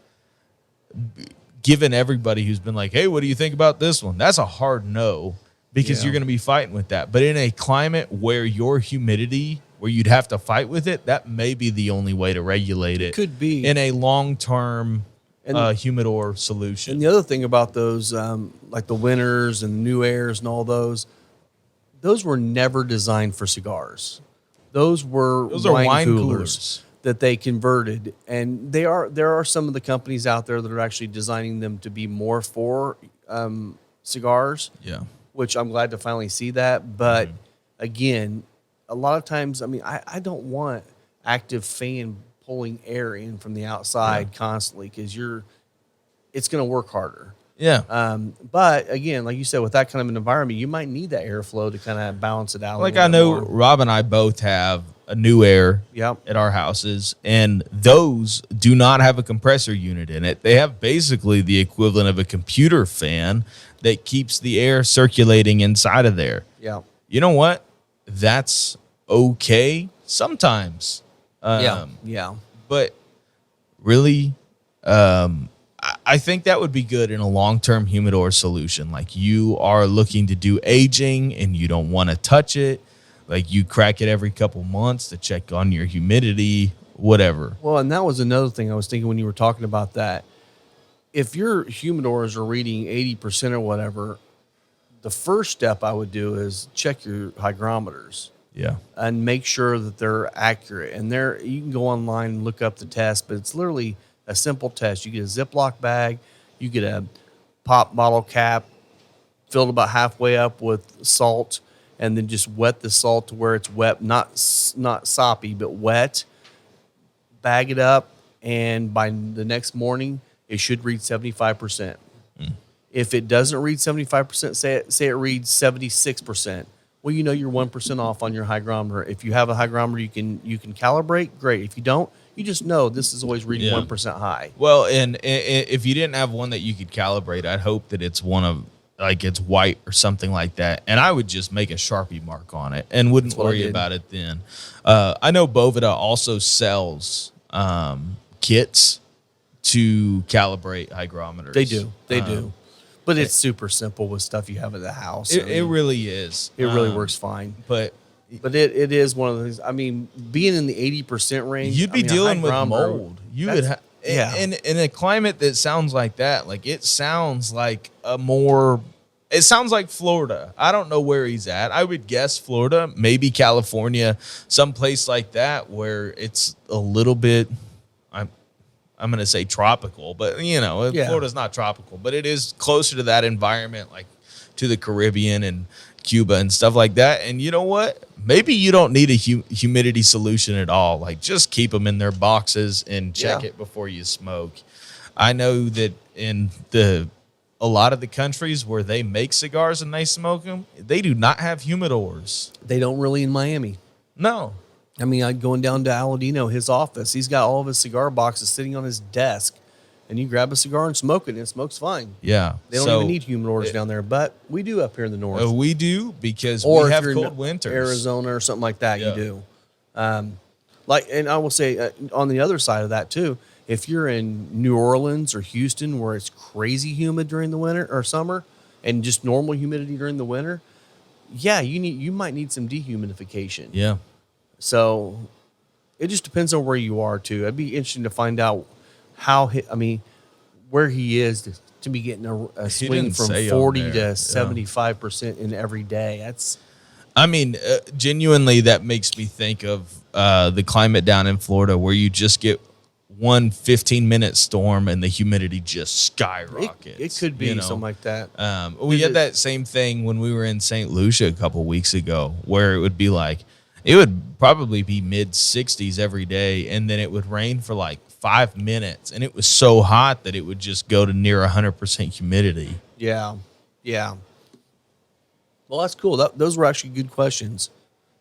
given everybody who's been like, hey, what do you think about this one? That's a hard no, because you're going to be fighting with that. But in a climate where your humidity, where you'd have to fight with it, that may be the only way to regulate it. Could be. In a long-term humidor solution. And the other thing about those, like the Winters and the New Airs and all those were never designed for cigars. Those are wine coolers that they converted. And there are some of the companies out there that are actually designing them to be more for cigars. Yeah. Which I'm glad to finally see that. But again, a lot of times, I mean, I don't want active fan pulling air in from the outside constantly, because it's going to work harder. Yeah. But again, like you said, with that kind of an environment, you might need that airflow to kind of balance it out. Like I know Rob and I both have a New Air at our houses, and those do not have a compressor unit in it. They have basically the equivalent of a computer fan that keeps the air circulating inside of there. Yeah. You know what? That's okay sometimes. Yeah. But really, I think that would be good in a long-term humidor solution. Like, you are looking to do aging and you don't want to touch it. Like, you crack it every couple months to check on your humidity, whatever. Well, and that was another thing I was thinking when you were talking about that. If your humidors are reading 80% or whatever, the first step I would do is check your hygrometers. Yeah. And make sure that they're accurate. And you can go online and look up the test, but it's literally a simple test. You get a Ziploc bag, you get a pop bottle cap filled about halfway up with salt, and then just wet the salt to where it's wet, not soppy, but wet. Bag it up, and by the next morning, it should read 75%. If it doesn't read 75%, say it reads 76%. Well, you know you're 1% off on your hygrometer. If you have a hygrometer you can calibrate, great. If you don't, you just know this is always reading 1% high. Well, and if you didn't have one that you could calibrate, I'd hope that it's one of, like, it's white or something like that. And I would just make a Sharpie mark on it and wouldn't worry about it then. I know Boveda also sells kits to calibrate hygrometers. They do. But it's super simple with stuff you have at the house. It really is. It really works fine. But it is one of the things. I mean, being in the 80% range, you'd be dealing with mold. You would have, in a climate that sounds like that. Like, it sounds like it sounds like Florida. I don't know where he's at. I would guess Florida, maybe California, someplace like that where it's a little bit, I'm going to say tropical, but, Florida's not tropical, but it is closer to that environment, like to the Caribbean and Cuba and stuff like that. And you know what? Maybe you don't need a humidity solution at all. Like, just keep them in their boxes and check it before you smoke. I know that in a lot of the countries where they make cigars and they smoke them, they do not have humidors. They don't really in Miami. No. I mean, going down to Aladino, his office, he's got all of his cigar boxes sitting on his desk, and you grab a cigar and smoke it, and it smokes fine. Yeah. They don't even need humidors down there, but we do up here in the north. We do, because or we have if you're cold in winters. Arizona or something like that, you do. And I will say, on the other side of that too, if you're in New Orleans or Houston where it's crazy humid during the winter or summer and just normal humidity during the winter, yeah, you might need some dehumidification. Yeah. So it just depends on where you are too. It'd be interesting to find out where he is to be getting a swing didn't from say on 40 there. to Yeah. 75% in every day. That's I mean, genuinely, that makes me think of the climate down in Florida where you just get one 15-minute storm and the humidity just skyrockets. it could be something like that. We had that same thing when we were in St. Lucia a couple weeks ago where it would be like, it would probably be mid 60s every day, and then it would rain for like 5 minutes, and it was so hot that it would just go to near 100% humidity. Yeah. Well, that's cool. Those were actually good questions.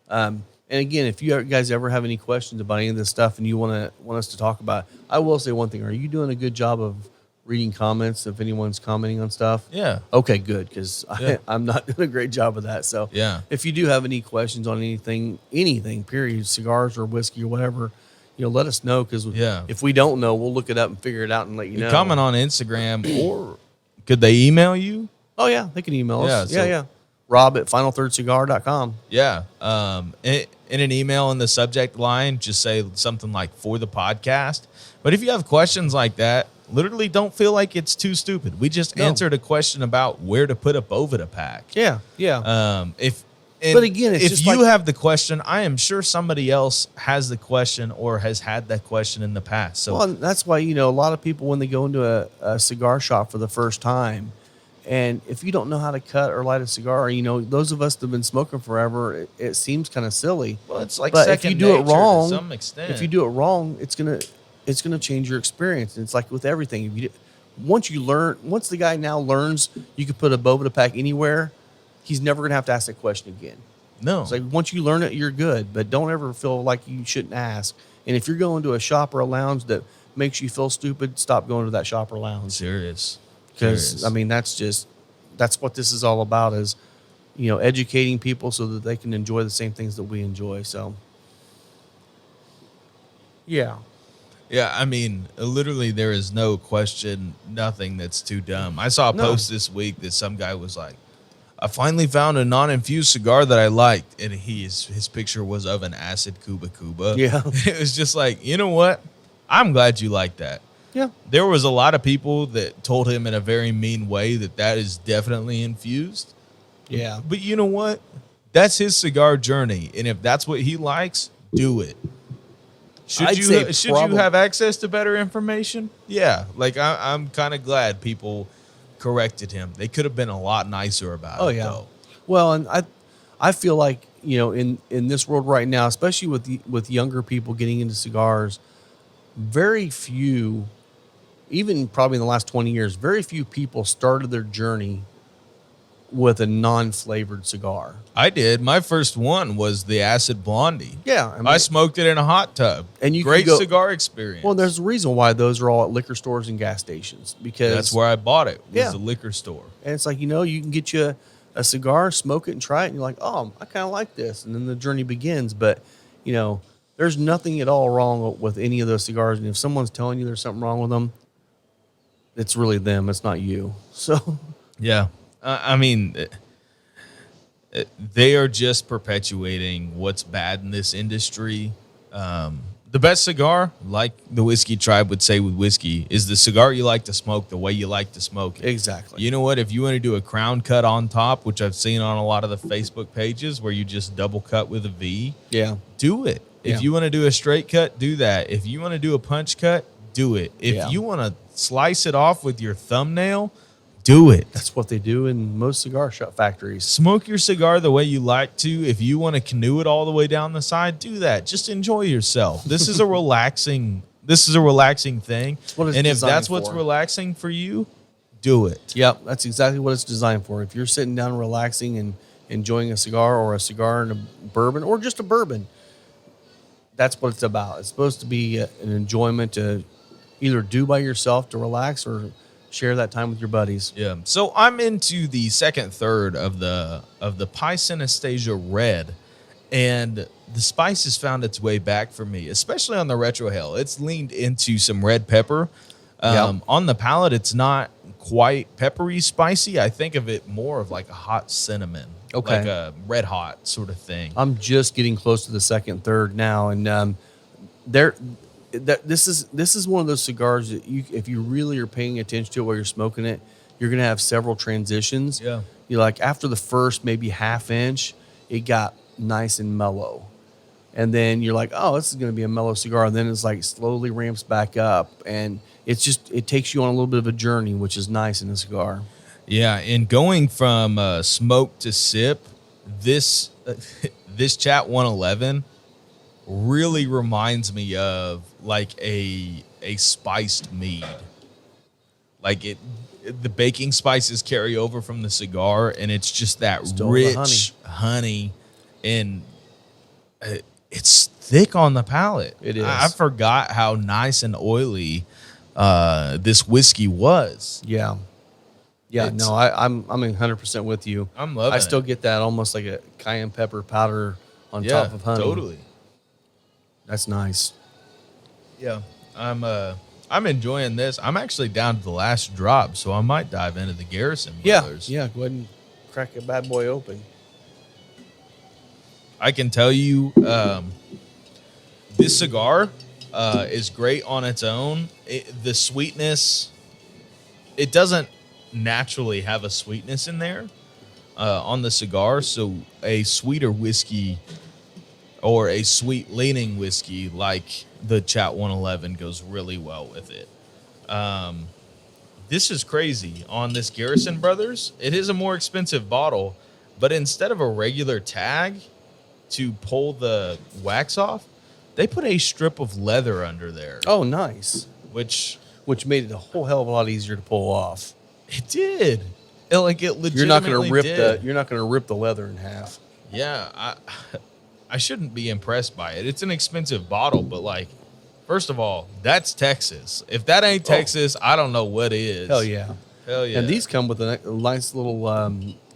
And again, if you guys ever have any questions about any of this stuff and you want us to talk about it, I will say one thing. Are you doing a good job of reading comments if anyone's commenting on stuff? Yeah. Okay, good, because Yeah. I'm not doing a great job of that. So Yeah. if you do have any questions on anything, period, cigars or whiskey or whatever, let us know, because Yeah. if we don't know, we'll look it up and figure it out and let you know. Comment on Instagram, or could they email you? Oh, yeah, they can email us. Yeah, so- Yeah. Rob@finalthirdcigar.com. Yeah. In an email in the subject line, just say something like "for the podcast." But if you have questions like that, literally don't feel like it's too stupid. We just answered a question about where to put a Bovida pack. Yeah. But again, it's if just you like- have the question, I am sure somebody else has the question or has had that question in the past. So Well, and that's why, a lot of people, when they go into a cigar shop for the first time, and if you don't know how to cut or light a cigar, those of us that have been smoking forever, it seems kind of silly. well, it's like But if second you do it nature wrong, to some extent. if you do it wrong, it's gonna change your experience. And it's like with everything. Once the guy now learns you can put a Bovida pack anywhere, he's never gonna have to ask that question again. no, It's like once you learn it, you're good. But don't ever feel like you shouldn't ask. And if you're going to a shop or a lounge that makes you feel stupid, stop going to that shop or lounge. serious. Because that's what this is all about, is educating people so that they can enjoy the same things that we enjoy. So yeah. Yeah, I mean, literally, there is no question, nothing that's too dumb. I saw a post this week that some guy was like, I finally found a non-infused cigar that I liked, and his picture was of an acid Cuba Cuba. Yeah. It was just like, you know what? I'm glad you like that. Yeah. There was a lot of people that told him in a very mean way that is definitely infused. Yeah. But you know what? That's his cigar journey, and if that's what he likes, do it. Should you have access to better information? Yeah, like I'm kind of glad people corrected him. They could have been a lot nicer about it. Oh yeah. Though. Well, and I feel like in this world right now, especially with younger people getting into cigars, very few, even probably in the last 20 years, very few people started their journey with a non-flavored cigar. I did. My first one was the Acid Blondie. Yeah, I smoked it in a hot tub. And you great can go- cigar experience. Well, there's a reason why those are all at liquor stores and gas stations, because that's where I bought it. Was Yeah. the liquor store. and it's like, you can get you a cigar, smoke it and try it, and you're like, oh, I kind of like this, and then the journey begins. But there's nothing at all wrong with any of those cigars, and if someone's telling you there's something wrong with them, it's really them, it's not you. So Yeah. I mean, they are just perpetuating what's bad in this industry. The best cigar, like the Whiskey Tribe would say with whiskey, is the cigar you like to smoke the way you like to smoke it. exactly. You know what? If you want to do a crown cut on top, which I've seen on a lot of the Facebook pages where you just double cut with a V, Yeah. do it. Yeah. If you want to do a straight cut, do that. If you want to do a punch cut, do it. If Yeah. you want to slice it off with your thumbnail, do it. That's what they do in most cigar shop factories. Smoke your cigar the way you like to. If you want to canoe it all the way down the side, do that. Just enjoy yourself. This is a relaxing thing. what it's And if designed that's what's for. relaxing for you, do it. Yep, that's exactly what it's designed for. If you're sitting down relaxing and enjoying a cigar and a bourbon, or just a bourbon, that's what it's about. It's supposed to be an enjoyment to either do by yourself to relax, or share that time with your buddies. Yeah. So I'm into the second third of the Pie Synestesia Red, and the spice has found its way back for me, especially on the retrohale. It's leaned into some red pepper. Yep. On the palate, it's not quite peppery spicy. I think of it more of like a hot cinnamon, Okay. like a red hot sort of thing. I'm just getting close to the second, third now, and this is one of those cigars that if you really are paying attention to it while you're smoking it, you're gonna have several transitions. Yeah. You like after the first maybe half inch, it got nice and mellow, and then you're like, oh, this is gonna be a mellow cigar, and then it's like slowly ramps back up, and it takes you on a little bit of a journey, which is nice in a cigar. Yeah, and going from smoke to sip, this this Chat 111 really reminds me of like a spiced mead. Like the baking spices carry over from the cigar, and it's just that Still the rich honey, and it's thick on the palate. It is. I forgot how nice and oily this whiskey was. Yeah. It's- No, I'm 100% with you. I'm loving I still it. get that almost like a cayenne pepper powder on top of honey. Totally. That's nice. Yeah, I'm enjoying this. I'm actually down to the last drop, so I might dive into the Garrison Brothers. Yeah. Go ahead and crack a bad boy open. I can tell you, this cigar is great on its own. The sweetness, it doesn't naturally have a sweetness in there on the cigar, so a sweeter whiskey or a sweet leaning whiskey like the Chat 111 goes really well with it. This is crazy. On this Garrison Brothers, it is a more expensive bottle, but instead of a regular tag to pull the wax off, they put a strip of leather under there, Oh, nice. which Which made it a whole hell of a lot easier to pull off. it did. It legitimately You're not going to rip did. you're not going to rip the leather in half. Yeah, I shouldn't be impressed by it. It's an expensive bottle, but like, first of all, that's Texas. If that ain't Texas, I don't know what is. Hell yeah. Hell yeah. And these come with a nice little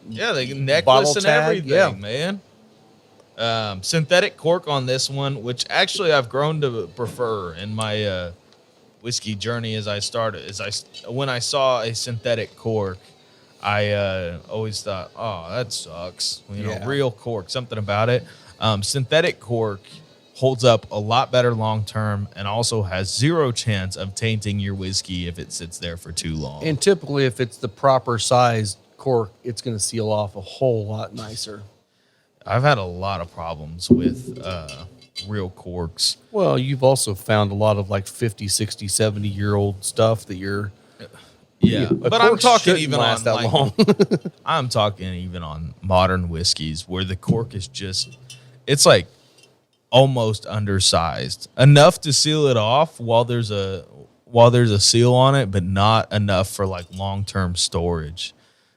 yeah, the necklace bottle and tag, everything, yeah. man. Synthetic cork on this one, which actually I've grown to prefer in my whiskey journey as I started. When I saw a synthetic cork, I always thought, oh, that sucks. Yeah. Real cork, something about it. Synthetic cork holds up a lot better long term and also has zero chance of tainting your whiskey if it sits there for too long. and typically if it's the proper size cork, it's going to seal off a whole lot nicer. I've had a lot of problems with real corks. Well, you've also found a lot of like 50, 60, 70-year-old stuff that you're Yeah, a but I'm cork talking shouldn't even last on that like, long. I'm talking even on modern whiskeys where the cork is just, it's like almost undersized enough to seal it off while there's a seal on it, but not enough for like long-term storage.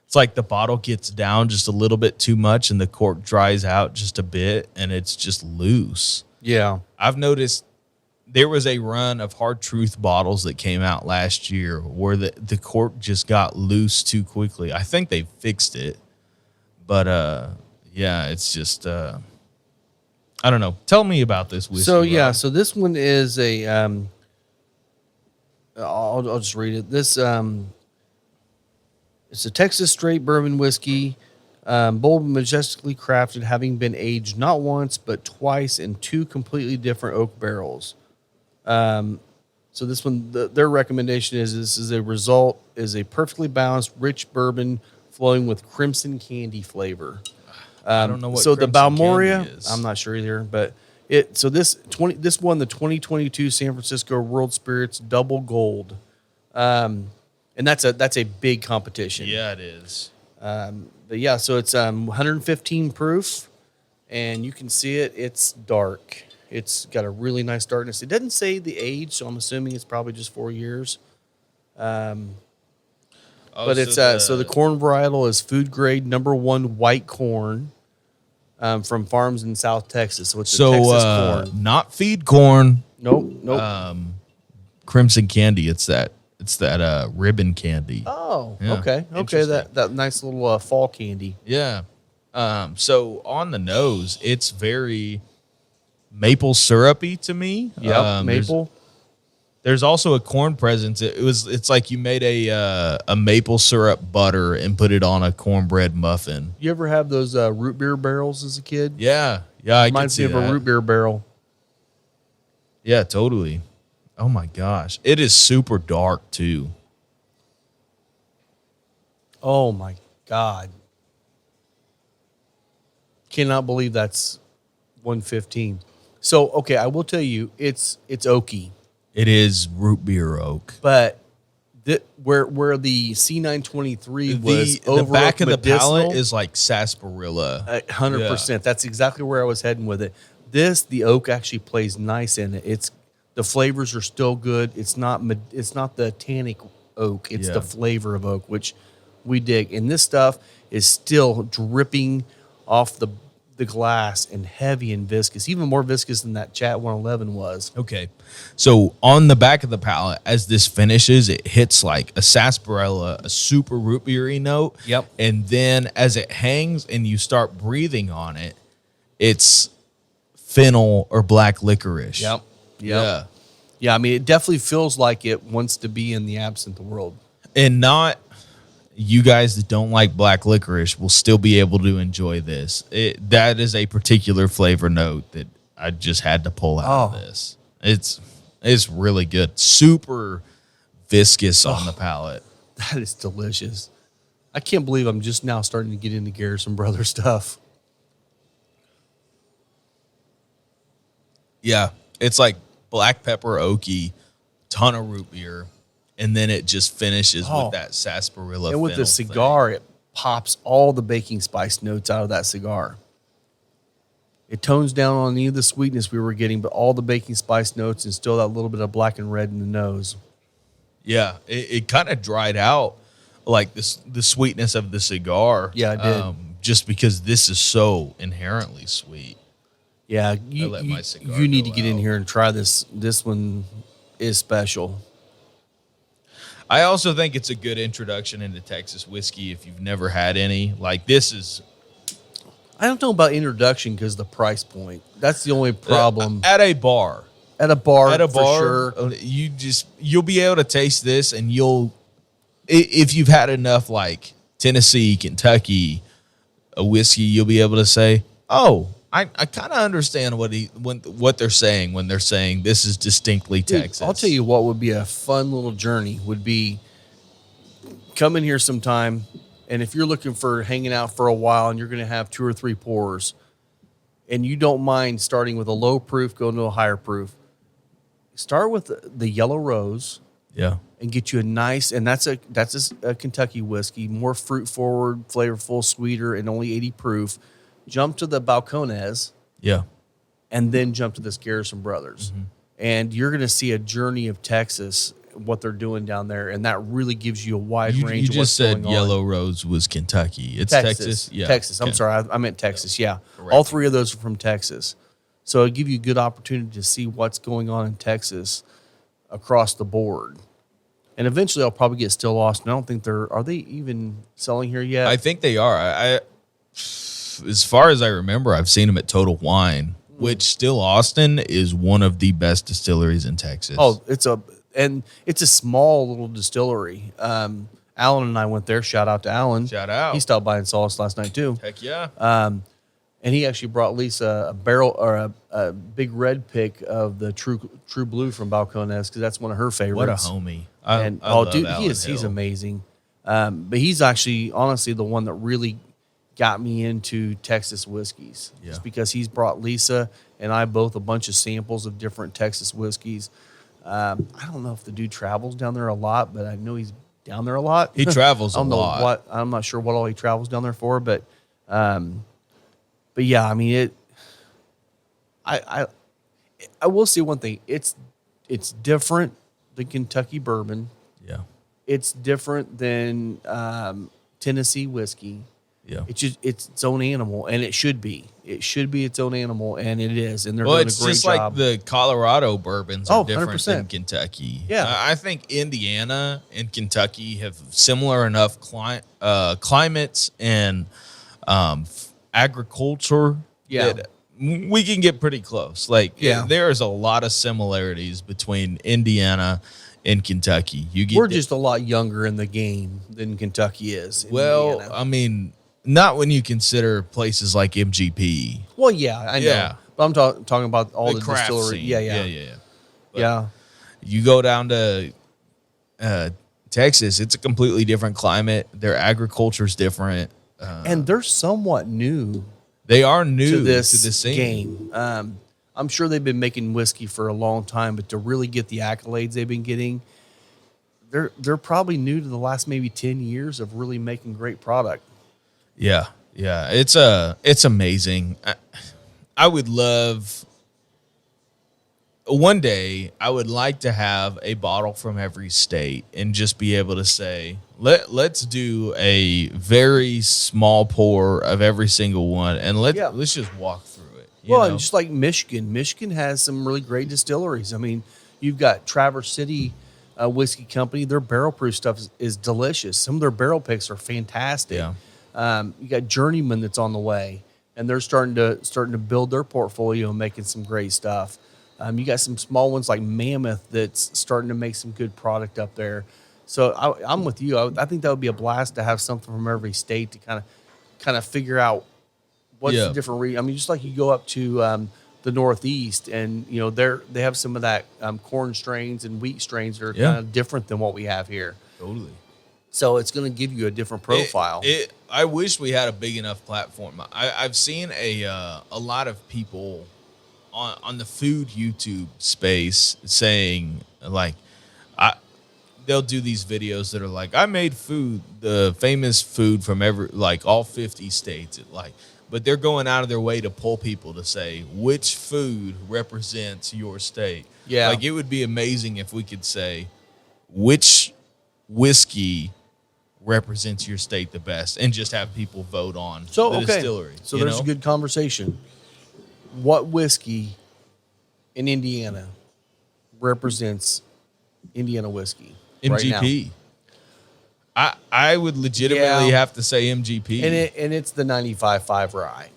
It's like the bottle gets down just a little bit too much and the cork dries out just a bit and it's just loose. Yeah. I've noticed there was a run of Hard Truth bottles that came out last year where the cork just got loose too quickly. I think they fixed it. But, yeah, it's just, I don't know. Tell me about this whiskey. So yeah, Rob. so this one is a I'll just read it. This it's a Texas straight bourbon whiskey, bold and majestically crafted, having been aged not once but twice in two completely different oak barrels. So this one, their recommendation is this is a perfectly balanced, rich bourbon flowing with crimson candy flavor. I don't know what So the Crimson Balmoria, Candy is. I'm not sure either, but this won the 2022 San Francisco World Spirits Double Gold, and that's a big competition. Yeah, it is. But yeah, so it's 115 proof, and you can see it. It's dark. It's got a really nice darkness. It doesn't say the age, so I'm assuming it's probably just 4 years. But it's so the corn varietal is food grade #1 white corn from farms in South Texas. So it's the Texas corn. not feed corn, Nope. Crimson Candy. It's that ribbon candy. Oh, Yeah, okay. interesting. That nice little fall candy. Yeah. So on the nose, it's very maple syrupy to me. Yeah, There's maple. There's also a corn presence. It's like you made a maple syrup butter and put it on a cornbread muffin. You ever have those root beer barrels as a kid? Yeah, I can Reminds see me of that. a root beer barrel. Yeah, totally. Oh my gosh, it is super dark too. Oh my God. Cannot believe that's 115. So, okay, I will tell you, it's oaky. It is root beer oak. But where the C923 was The over back of the medicinal, palate is like sarsaparilla. 100%. That's exactly where I was heading with it. The oak actually plays nice in it. The flavors are still good. It's not the tannic oak. It's the flavor of oak, which we dig. And this stuff is still dripping off the glass and heavy and viscous, even more viscous than that Chat 111 was. Okay. So on the back of the palate, as this finishes, it hits like a sarsaparilla, a super root beery note. Yep. And then as it hangs and you start breathing on it, it's fennel or black licorice. Yep. Yeah. Yeah, I mean, it definitely feels like it wants to be in the absinthe world. And not you guys that don't like black licorice will still be able to enjoy this. That is a particular flavor note that I just had to pull out of this. It's really good. Super viscous on the palate. That is delicious. I can't believe I'm just now starting to get into Garrison Brothers stuff. Yeah, it's like black pepper oaky, ton of root beer, and then it just finishes with that sarsaparilla. And with the cigar, it pops all the baking spice notes out of that cigar. It tones down on any of the sweetness we were getting, but all the baking spice notes and still that little bit of black and red in the nose. Yeah, it kind of dried out like the sweetness of the cigar. Yeah, it did. Just because this is so inherently sweet. Yeah, I let my cigar you need go to get in out. here and try this. This one is special. I also think it's a good introduction into Texas whiskey if you've never had any. Like this is I don't know about introduction because the price point. That's the only problem. at a bar. At a bar, At a for bar, sure. you'll be able to taste this, and if you've had enough like Tennessee, Kentucky, a whiskey, you'll be able to say, "Oh, I kind of understand what they're saying when they're saying this is distinctly Dude, Texas." I'll tell you what would be a fun little journey would be come in here sometime, and if you're looking for hanging out for a while and you're going to have 2 or 3 pours, and you don't mind starting with a low proof, going to a higher proof, start with the Yellow Rose Yeah, and get you a nice, and that's a Kentucky whiskey, more fruit forward, flavorful, sweeter, and only 80 proof. Jump to the Balcones, yeah. and then jump to this Garrison Brothers. Mm-hmm. And you're going to see a journey of Texas, what they're doing down there. And that really gives you a wide You range of what's just said going Yellow on. Rose was Kentucky. It's Texas. Yeah, Texas. I'm okay. sorry. I meant Texas. Yeah. Correct. All 3 of those are from Texas. So it'll give you a good opportunity to see what's going on in Texas across the board. And eventually I'll probably get Still Austin. I don't think are they even selling here yet? I think they are. I as far as I remember, I've seen them at Total Wine, which Still Austin is one of the best distilleries in Texas. Oh, it's a small little distillery. Alan and I went there. Shout out to Alan. Shout out. He stopped by and saw us last night too. Heck yeah. And he actually brought Lisa a barrel or a big red pick of the True Blue from Balcones because that's one of her favorites. What a homie. I love Dude, Alan he's Hill. amazing. But he's actually honestly the one that really got me into Texas whiskeys. Yeah. Just because he's brought Lisa and I both a bunch of samples of different Texas whiskeys. I don't know if the dude travels down there a lot, but I know he's down there a lot. He travels I don't a know lot. I'm not sure what all he travels down there for, but yeah, I mean I will say one thing. It's different than Kentucky bourbon. Yeah. It's different than Tennessee whiskey. Yeah. It's just it's its own animal, and it should be. It should be its own animal, and it is. And they're Well, doing it's a great just job. like the Colorado bourbons are Oh, different 100%. than Kentucky. Yeah. I think Indiana and Kentucky have similar enough climates and agriculture Yeah. that we can get pretty close. Like, Yeah. there's a lot of similarities between Indiana and Kentucky. We're just a lot younger in the game than Kentucky is. In well, Indiana. I mean, not when you consider places like MGP. Well, yeah, I know. Yeah. But I'm talking about all the craft distillery. scene. Yeah. But Yeah. you go down to Texas, it's a completely different climate. Their agriculture's different. And they're somewhat new They are new to this scene. game. I'm sure they've been making whiskey for a long time, but to really get the accolades they've been getting, they're probably new to the last maybe 10 years of really making great product. Yeah. It's amazing. I would love one day. I would like to have a bottle from every state and just be able to say, let's do a very small pour of every single one, and let's just walk through it. Well, know? and just like Michigan has some really great distilleries. I mean, you've got Traverse City Whiskey Company. Their barrel proof stuff is delicious. Some of their barrel picks are fantastic. Yeah. You got Journeyman that's on the way, and they're starting to build their portfolio and making some great stuff. You got some small ones like Mammoth that's starting to make some good product up there. So I'm with you. I think that would be a blast to have something from every state to kind of figure out what's the different region. I mean, just like you go up to the Northeast, and they have some of that corn strains and wheat strains that are kind of different than what we have here. Totally. So it's going to give you a different profile. I wish we had a big enough platform. I've seen a lot of people on the food YouTube space saying, like, they'll do these videos that are like, I made food, the famous food from all 50 states. But they're going out of their way to pull people to say which food represents your state. Yeah. Like, it would be amazing if we could say which whiskey represents your state the best, and just have people vote on the distillery. So there's a good conversation. What whiskey in Indiana represents Indiana whiskey? MGP. Right, I would legitimately have to say MGP. And it's the 95.5 rye.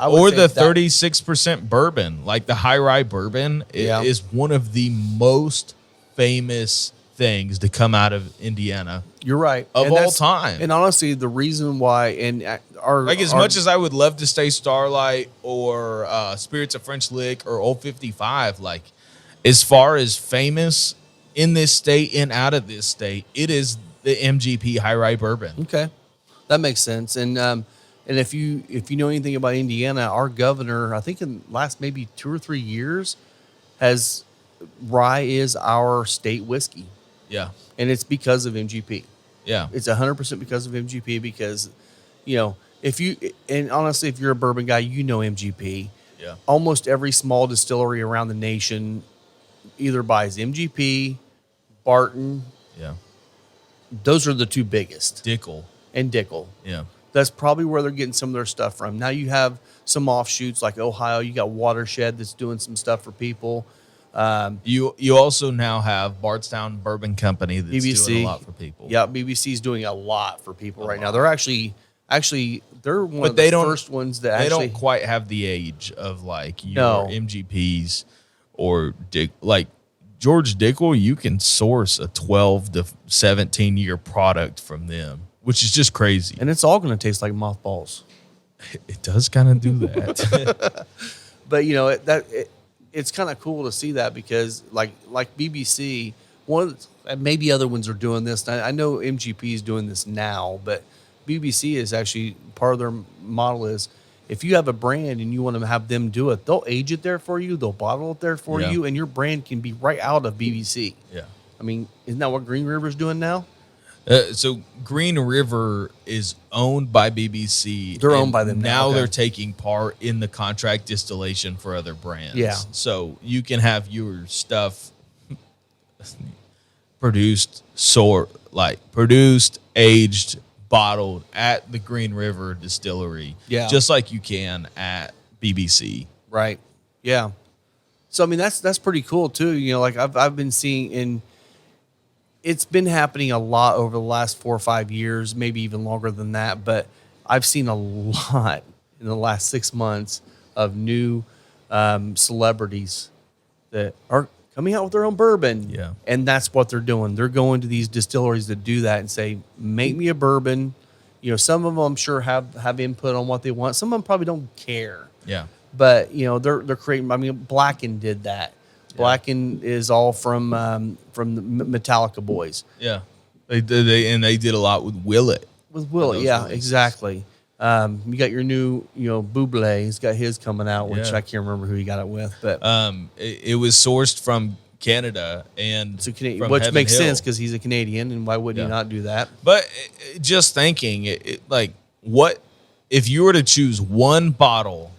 Or the 36% bourbon. Like the high rye bourbon is one of the most famous things to come out of Indiana. You're right. Of all time. And honestly, the reason why as much as I would love to say Starlight or Spirits of French Lick or Old 55, like, as far as famous in this state and out of this state, it is the MGP high rye bourbon. Okay, that makes sense. And if you know anything about Indiana, our governor, I think in the last maybe 2 or 3 years, rye is our state whiskey. Yeah, and it's because of MGP. Yeah, it's 100% because of MGP. Because if you're a bourbon guy, MGP. Yeah, almost every small distillery around the nation either buys MGP, Barton. Yeah. Those are the two biggest. Dickel. Yeah. That's probably where they're getting some of their stuff from. Now you have some offshoots like Ohio. You got Watershed that's doing some stuff for people. You also now have Bardstown Bourbon Company that's BBC, doing a lot for people. Yeah, BBC's doing a lot for people right now. They're actually they're one of the first ones that they don't quite have the age of like your MGPs or George Dickel. You can source a 12 to 17 year product from them, which is just crazy. And it's all going to taste like mothballs. It does kind of do that. But it's kind of cool to see that, because like BBC, maybe other ones are doing this. I know MGP is doing this now, but BBC is actually part of their model is, if you have a brand and you want to have them do it, they'll age it there for you, they'll bottle it there for you, and your brand can be right out of BBC. Yeah. I mean, isn't that what Green River's doing now? So Green River is owned by BBC. They're owned by them now. They're taking part in the contract distillation for other brands. Yeah. So you can have your stuff produced, aged, bottled at the Green River distillery. Yeah. Just like you can at BBC. Right. Yeah. So I mean that's pretty cool too. Like I've been seeing it's been happening a lot over the last 4 or 5 years, maybe even longer than that. But I've seen a lot in the last 6 months of new celebrities that are coming out with their own bourbon. Yeah. And that's what they're doing. They're going to these distilleries that do that and say, make me a bourbon. You know, some of them I'm sure have input on what they want. Some of them probably don't care. Yeah. But, you know, they're creating, I mean, Blacken did that. Blacken is all from the Metallica boys. Yeah. They did a lot with Willet. With Willie, those yeah, releases. Exactly. You got your new, you know, Buble. He's got his coming out, which Yeah. I can't remember who he got it with, but It was sourced from Canada and it's a Canadian, from which Heaven makes Hill. sense because he's a Canadian, and why wouldn't Yeah. he not do that? But just thinking, like, what if you were to choose one bottle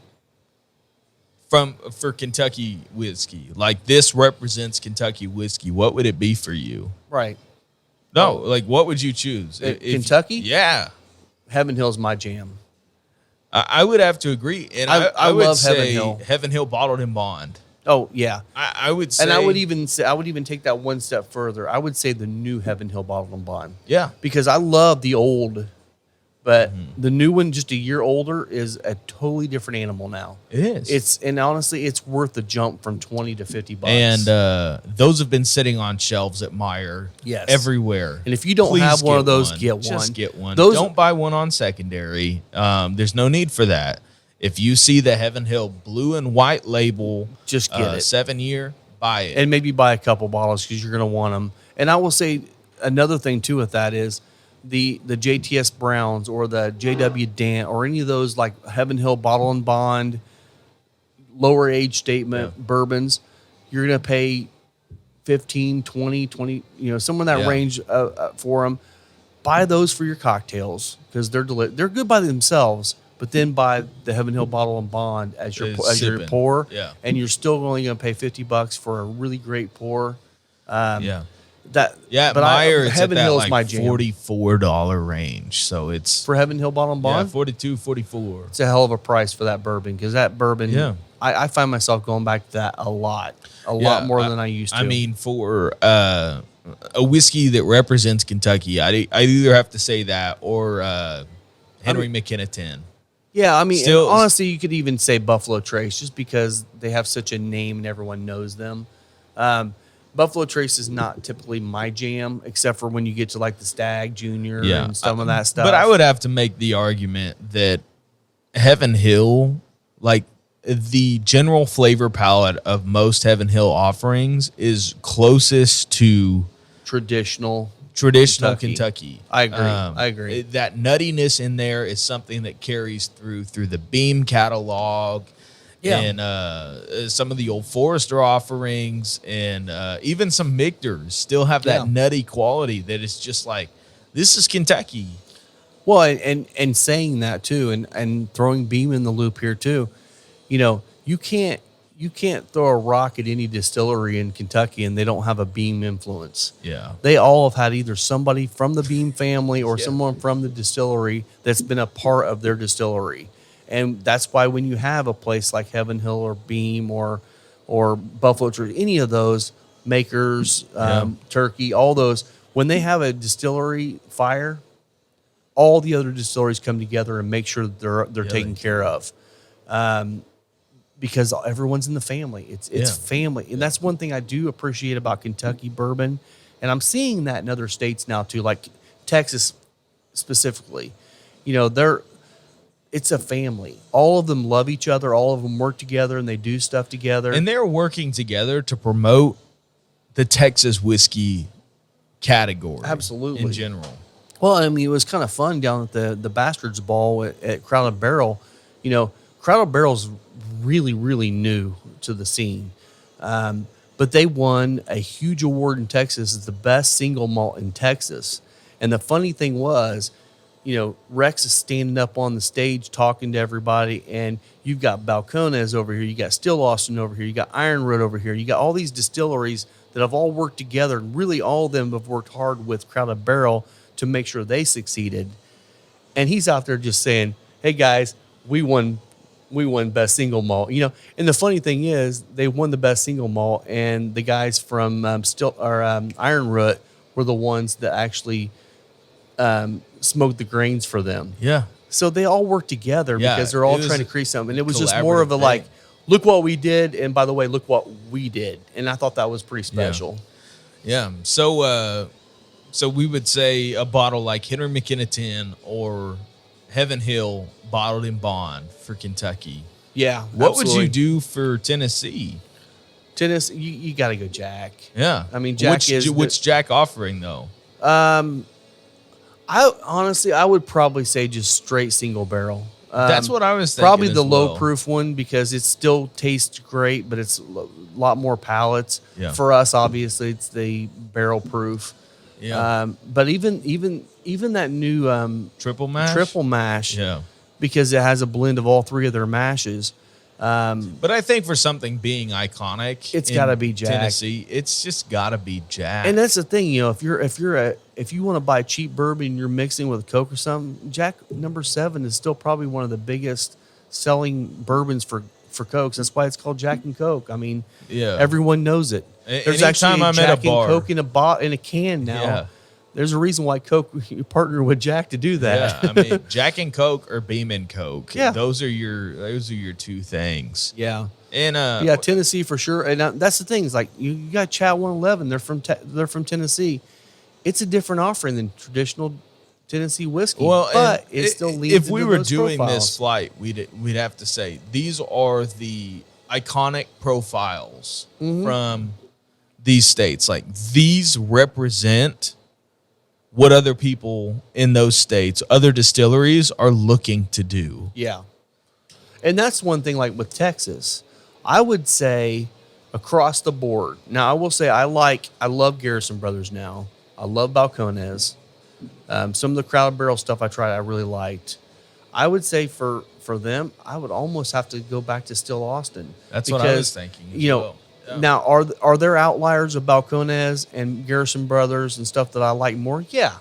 for Kentucky whiskey? Like, this represents Kentucky whiskey. What would it be for you? Right. No, like, what would you choose? Kentucky? Yeah. Heaven Hill's my jam. I would have to agree. And I would love say Heaven Hill. Heaven Hill bottled in bond. Oh yeah, I would say. and I would even take that one step further. I would say the new Heaven Hill bottled and bond. Yeah. Because I love the old, but the new one, just a year older, is a totally different animal now. It is. And honestly, it's worth the jump from $20 to $50. And those have been sitting on shelves at Meijer Yes. everywhere. And if you don't Please have one get of those, get one. Just get one. Those- Don't buy one on secondary. There's no need for that. If you see the Heaven Hill blue and white label, Just get it. 7-year, buy it. and maybe buy a couple bottles because you're going to want them. And I will say another thing too with that is the JTS Browns or the JW Dan or any of those like Heaven Hill bottle and bond, lower age statement bourbons, you're going to pay 15, 20, you know, somewhere in that Yeah. range for them. Buy those for your cocktails because they're good by themselves. But then buy the Heaven Hill bottle and bond as your Sipping. pour, Yeah. and you're still only going to pay $50 for a really great pour. Yeah. But Meijer, it's Heaven at that Hill's like my jam. $44 range. So it's For Heaven Hill bottle and bond, 42, 44. it's a hell of a price for that bourbon because that bourbon, Yeah. I find myself going back to that a lot more than I used to. I mean, for a whiskey that represents Kentucky, I either have to say that or Henry McKenna 10. yeah, I mean, and still- honestly, you could even say Buffalo Trace just because they have such a name and everyone knows them. Buffalo Trace is not typically my jam, except for when you get to like the Stag Junior and some of that stuff. But I would have to make the argument that Heaven Hill, like the general flavor palette of most Heaven Hill offerings, is closest to traditional. Kentucky. I agree. That nuttiness in there is something that carries through the Beam catalog. Yeah. And some of the Old Forester offerings and even some Mictors still have that Yeah. nutty quality that is just like, this is Kentucky. Well, and saying that too, and throwing Beam in the loop here too, you know, you can't throw a rock at any distillery in Kentucky and they don't have a Beam influence. Yeah. They all have had either somebody from the Beam family or Yeah. someone from the distillery that's been a part of their distillery. And that's why when you have a place like Heaven Hill or Beam or Buffalo Trace, any of those makers, Turkey, all those, when they have a distillery fire, all the other distilleries come together and make sure that they're taken care of. Because everyone's in the family. It's family. And that's one thing I do appreciate about Kentucky bourbon. And I'm seeing that in other states now too, like Texas specifically. You know, it's a family. All of them love each other. All of them work together and they do stuff together. And they're working together to promote the Texas whiskey category. Absolutely. In general. Well, I mean, it was kind of fun down at the Bastards Ball at Crowded Barrel. You know, Crowded Barrel's really, really new to the scene. But they won a huge award in Texas as the best single malt in Texas. And the funny thing was, you know, Rex is standing up on the stage talking to everybody, and you've got Balcones over here, you got Still Austin over here, you got Ironwood over here, you got all these distilleries that have all worked together, and really all of them have worked hard with Crowded Barrel to make sure they succeeded. And he's out there just saying, "Hey guys, we won best single malt." You know, and the funny thing is, they won the best single malt, and the guys from Ironwood were the ones that actually smoked the grains for them. Yeah. So they all work together Yeah, because they're all it was trying to a create something. And it was just more of a collaborative like, thing. look what we did, and by the way, look what we did. And I thought that was pretty special. Yeah. So we would say a bottle like Henry McKenna 10 or Heaven Hill bottled in bond for Kentucky. Yeah. What would absolutely. you do for Tennessee? Tennis, you got to go Jack. Yeah. I mean, Jack what's Jack offering though? I honestly, I would probably say just straight single barrel. That's what I was thinking. Probably as the low well. proof one because it still tastes great, but it's a lot more palates. Yeah. For us, obviously, it's the barrel proof. Yeah. But even that new Triple mash. triple mash, Yeah. because it has a blend of all three of their mashes. But I think for something being iconic, It's in gotta be Jack. Tennessee, it's just gotta be Jack. And that's the thing, if you want to buy cheap bourbon and you're mixing with Coke or something, Jack number 7 is still probably one of the biggest selling bourbons for Cokes. That's why it's called Jack and Coke. I mean, Yeah. everyone knows it. There's Anytime actually I'm at a Jack bar- and Coke in a can now. Yeah. There's a reason why Coke you partner with Jack to do that. Yeah, I mean Jack and Coke or Beam and Coke. Yeah. those are your two things. Yeah. And Yeah, Tennessee for sure. And that's the thing is like you got Chat 111. They're from Tennessee. It's a different offering than traditional Tennessee whiskey. well, but and it still leads. if we into were those doing profiles. this flight, we'd have to say these are the iconic profiles Mm-hmm. from these states. Like these represent what other people in those states, other distilleries, are looking to do. Yeah. And that's one thing like with Texas. I would say across the board. Now I will say I love Garrison Brothers now. I love Balcones. Some of the Crowded Barrel stuff I tried I really liked. I would say for them, I would almost have to go back to Still Austin. That's what I was thinking as You know, well. Yeah. now are there outliers of Balcones and Garrison Brothers and stuff that I like more? Yeah.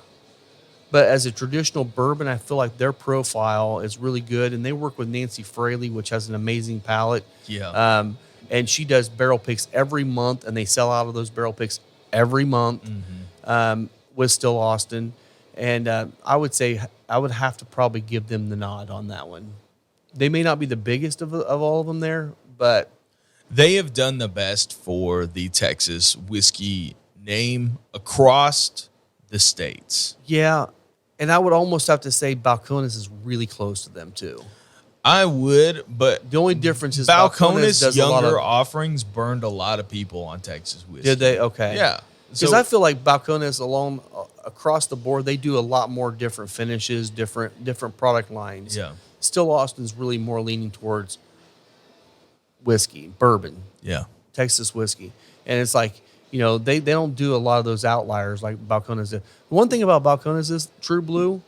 But as a traditional bourbon, I feel like their profile is really good, and they work with Nancy Fraley, which has an amazing palate. Yeah. And she does barrel picks every month, and they sell out of those barrel picks every month with Still Austin. And I would say I would have to probably give them the nod on that one. They may not be the biggest of all of them there, but They have done the best for the Texas whiskey name across the states. yeah. And I would almost have to say Balcones is really close to them too. I would, but The only difference is Balcones' does a lot younger of. offerings burned a lot of people on Texas whiskey. Did they? Okay. Yeah. Because So I feel like Balcones alone across the board, they do a lot more different finishes, different product lines. Yeah. Still Austin's really more leaning towards whiskey, bourbon, yeah. Texas whiskey. And it's like, they don't do a lot of those outliers like Balcones did. One thing about Balcones is True Blue,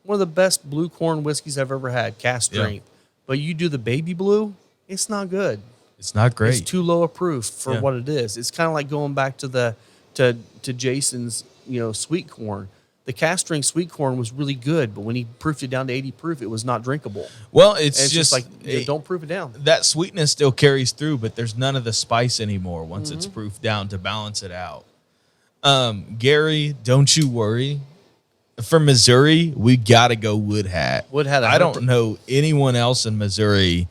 one of the best blue corn whiskeys I've ever had, cast Yeah. strength. But you do the baby blue, it's not good. It's not great. It's too low a proof for Yeah. what it is. It's kind of like going back to to Jason's, sweet corn. The cast strength sweet corn was really good, but when he proofed it down to 80 proof, it was not drinkable. well, And it's it's just like it- don't proof it down. that sweetness still carries through, but there's none of the spice anymore once Mm-hmm. it's proofed down to balance it out. Gary, don't you worry. For Missouri, we got to go Wood Hat. Wood Hat, I don't know anyone else in Missouri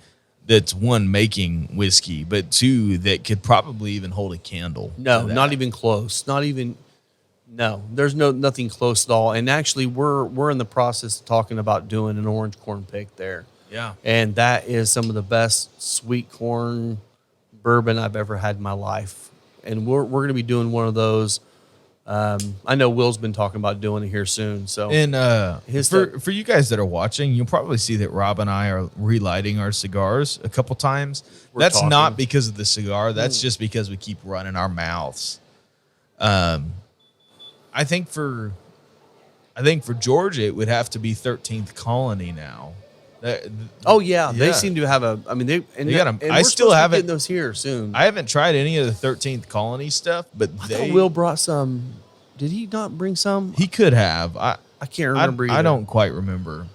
that's one making whiskey, but two that could probably even hold a candle. No, to that. not even close. Not even. No, there's nothing close at all. And actually, we're in the process of talking about doing an orange corn pick there. Yeah. And that is some of the best sweet corn bourbon I've ever had in my life. And we're going to be doing one of those. I know Will's been talking about doing it here soon. So And His for you guys that are watching, you'll probably see that Rob and I are relighting our cigars a couple times. That's talking. not because of the cigar. That's just because we keep running our mouths. I think for Georgia, it would have to be 13th Colony now. oh yeah, they Yeah. seem to have a. I mean, They got 'em. and I we're still supposed to be haven't- getting those here soon. I haven't tried any of the 13th Colony stuff, but I thought Will brought some. Did he not bring some? he could have. I can't remember. I either. don't quite remember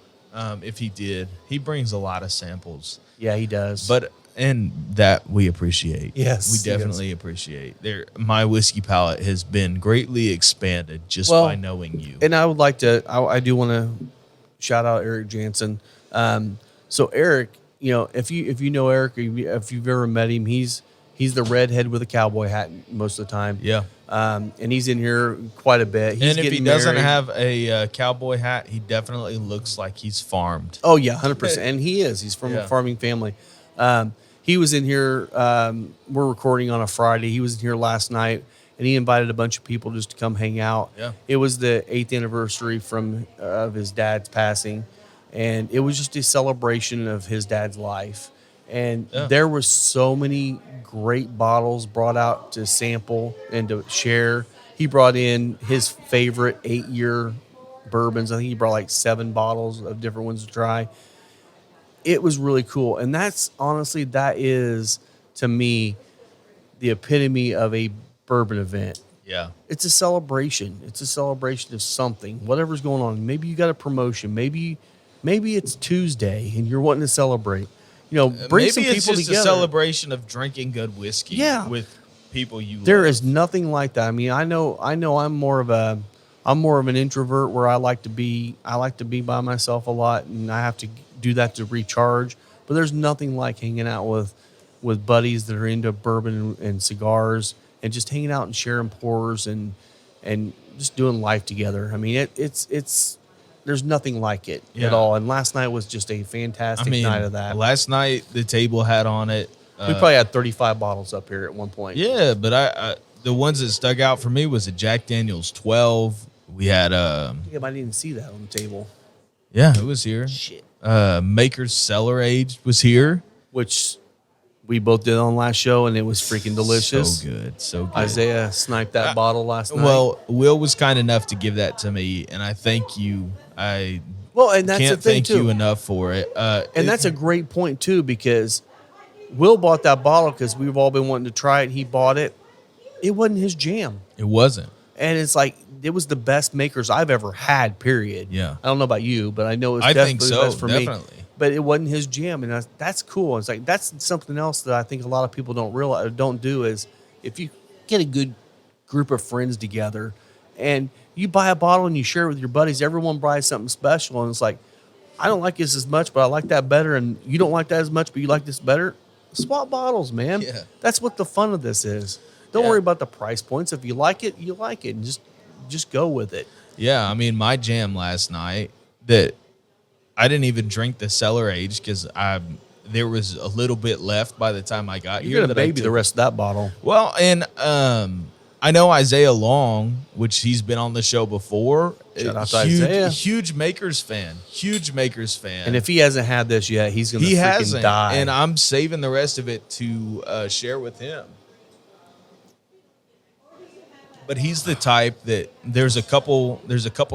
if he did. He brings a lot of samples. Yeah, he does. And that we appreciate. Yes, we he definitely appreciate. My whiskey palate has been greatly expanded just Well, by knowing you. and I would like to. I do want to shout out Eric Jansen. So Eric, if you know Eric, or if you've ever met him, he's the redhead with a cowboy hat most of the time. Yeah. And he's in here quite a bit. He's And if he getting doesn't married. have a cowboy hat, he definitely looks like he's farmed. Oh yeah, 100%. And he is. He's from a Yeah. farming family. He was in here. We're recording on a Friday. He was in here last night, and he invited a bunch of people just to come hang out. Yeah. It was the 8th anniversary of his dad's passing, and it was just a celebration of his dad's life. And Yeah. there were so many great bottles brought out to sample and to share. He brought in his favorite 8-year bourbons. I think he brought like 7 bottles of different ones to try. It was really cool. And that's honestly, that is to me the epitome of a bourbon event. Yeah. It's a celebration. It's a celebration of something, whatever's going on. Maybe you got a promotion. Maybe it's Tuesday and you're wanting to celebrate. Bring Maybe some it's people just together. a celebration of drinking good whiskey Yeah. with people you There love. is nothing like that. I mean, I know I'm more of an introvert where I like to be by myself a lot, and I have to do that to recharge. But there's nothing like hanging out with buddies that are into bourbon and cigars, and just hanging out and sharing pours and just doing life together. I mean, it's there's nothing like it at Yeah. all. And last night was just a fantastic night of that. Last night the table had on it. We probably had 35 bottles up here at one point. Yeah, but I the ones that stuck out for me was a Jack Daniel's 12. We had I think I might even see that on the table. yeah, it was here. Shit. Maker's Cellar Aged was here. Which we both did on last show, and it was freaking delicious. So good. Isaiah sniped that bottle last night. Well, Will was kind enough to give that to me, and I thank you. I and that's can't the thing thank too. you enough for it. And that's a great point too, because Will bought that bottle because we've all been wanting to try it. He bought it. It wasn't his jam, it wasn't. and it's like it was the best Makers I've ever had. Period. Yeah. I don't know about you, but I know it's I definitely think the so, best for me. definitely. But it wasn't his jam, and that's cool. It's like that's something else that I think a lot of people don't realize, or don't do, is if you get a good group of friends together and you buy a bottle and you share it with your buddies, everyone buys something special, and it's like, I don't like this as much, but I like that better, and you don't like that as much, but you like this better. Swap bottles, man. Yeah. That's what the fun of this is. Don't Yeah. worry about the price points. If you like it, you like it, and just go with it. Yeah, I mean, my jam last night that I didn't even drink the cellar age because there was a little bit left by the time I got You're here. gonna that I baby the took. rest of that bottle. Well, and I know Isaiah Long, which he's been on the show before. Shout out to huge, Isaiah. Huge Makers fan. And if he hasn't had this yet, he's gonna he freaking hasn't, die. and I'm saving the rest of it to share with him. But he's the type that there's a couple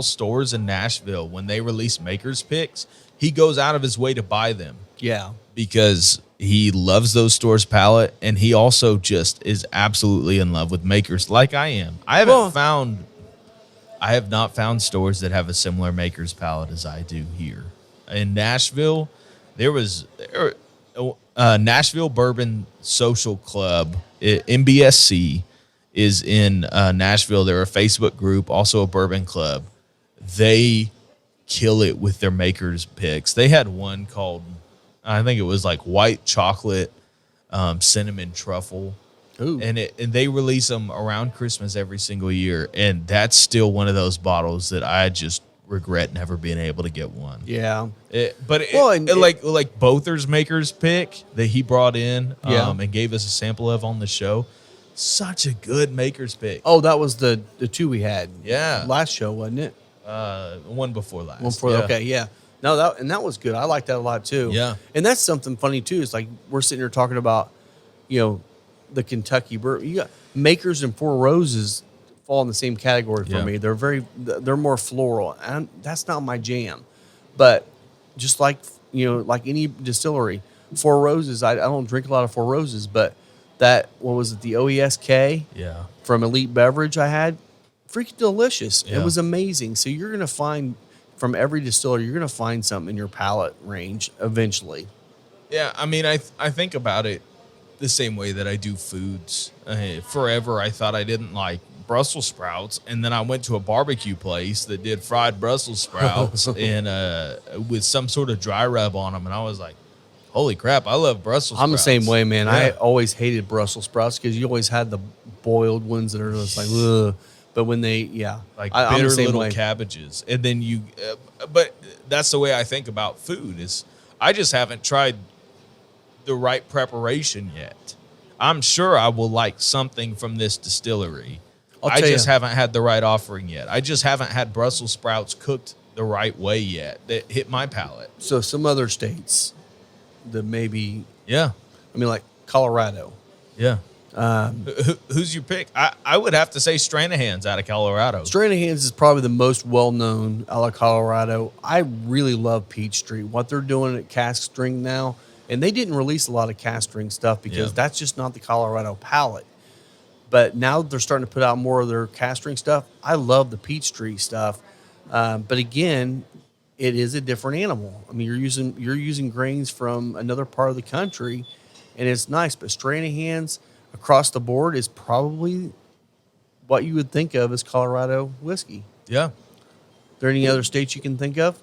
stores in Nashville when they release Makers picks, he goes out of his way to buy them yeah. because he loves those stores' palate, and he also just is absolutely in love with Makers like I am. I have not found stores that have a similar Makers palate as I do here. In Nashville, there was Nashville Bourbon Social Club, MBSC, is in Nashville. They're a Facebook group, also a bourbon club. They kill it with their Makers picks. They had one called, I think it was like white chocolate, cinnamon truffle. Ooh. And they release them around Christmas every single year. And that's still one of those bottles that I just regret never being able to get one. Yeah. Like Bother's Makers pick that he brought in Yeah. and gave us a sample of on the show. Such a good Makers pick. Oh, that was the two we had. Yeah. Last show, wasn't it? One before last. One for Yeah. okay, yeah. No, that was good. I like that a lot too. Yeah. And that's something funny too. It's like we're sitting here talking about, the Kentucky bourbon. You got Makers and Four Roses fall in the same category for Yeah. me. They're more floral, and that's not my jam. But just like like any distillery, Four Roses. I don't drink a lot of Four Roses, but that what was it? The OESK. Yeah. From Elite Beverage I had, freaking delicious. Yeah. It was amazing. So you're going to find, from every distiller, you're going to find something in your palate range eventually. Yeah, I mean, I think about it the same way that I do foods. Forever, I thought I didn't like Brussels sprouts, and then I went to a barbecue place that did fried Brussels sprouts and with some sort of dry rub on them, and I was like, holy crap, I love Brussels sprouts. I'm the same way, man. Yeah. I always hated Brussels sprouts because you always had the boiled ones that are just like, ugh. But when they, like I'm bitter the same little way. cabbages, and then you, but that's the way I think about food. Is I just haven't tried the right preparation yet. I'm sure I will like something from this distillery. I just haven't had the right offering yet. I just haven't had Brussels sprouts cooked the right way yet that hit my palate. So some other states that maybe, Yeah, I mean, like Colorado. yeah. Who's your pick? I would have to say Stranahan's out of Colorado. Stranahan's is probably the most well-known out of Colorado. I really love Peachtree. What they're doing at cask strength now, and they didn't release a lot of cask strength stuff because that's just not the Colorado palate. But now they're starting to put out more of their cask strength stuff. I love the Peachtree stuff. But again, it is a different animal. I mean, you're using grains from another part of the country, and it's nice. But Stranahan's across the board is probably what you would think of as Colorado whiskey. Yeah. Are there any other states you can think of?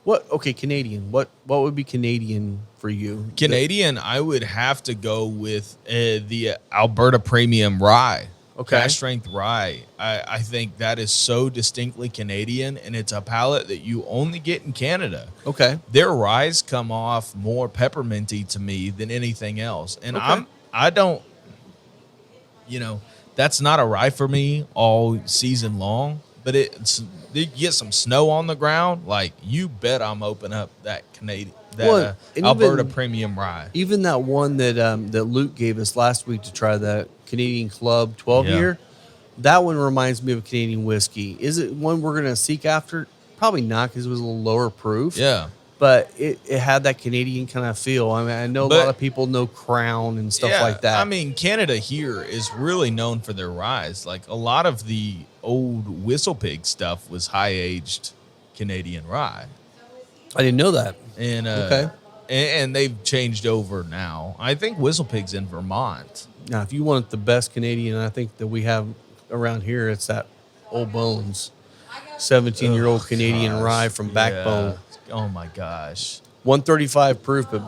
What? Okay, Canadian. What would be Canadian for you? Canadian, I would have to go with the Alberta Premium Rye. Okay. Cask strength rye. I think that is so distinctly Canadian, and it's a palate that you only get in Canada. Okay. Their ryes come off more pepperminty to me than anything else. And Okay. I don't, that's not a rye for me all season long, but you get some snow on the ground, like you bet I'm open up that Canadian, and Alberta even- Premium Rye. Even that one that Luke gave us last week to try, the Canadian Club 12 year, that one reminds me of Canadian whiskey. Is it one we're going to seek after? Probably not, because it was a little lower proof. Yeah. But it had that Canadian kind of feel. I mean, I know a lot of people know Crown and stuff like that. I mean, Canada here is really known for their ryes. Like a lot of the old Whistle Pig stuff was high-aged Canadian rye. I didn't know that. And Okay. and they've changed over now. I think Whistle Pig's in Vermont. Now, if you want the best Canadian, I think that we have around here, it's that Old Bones 17-year-old Canadian rye from Backbone. Yeah. Oh my gosh. 135 proof, but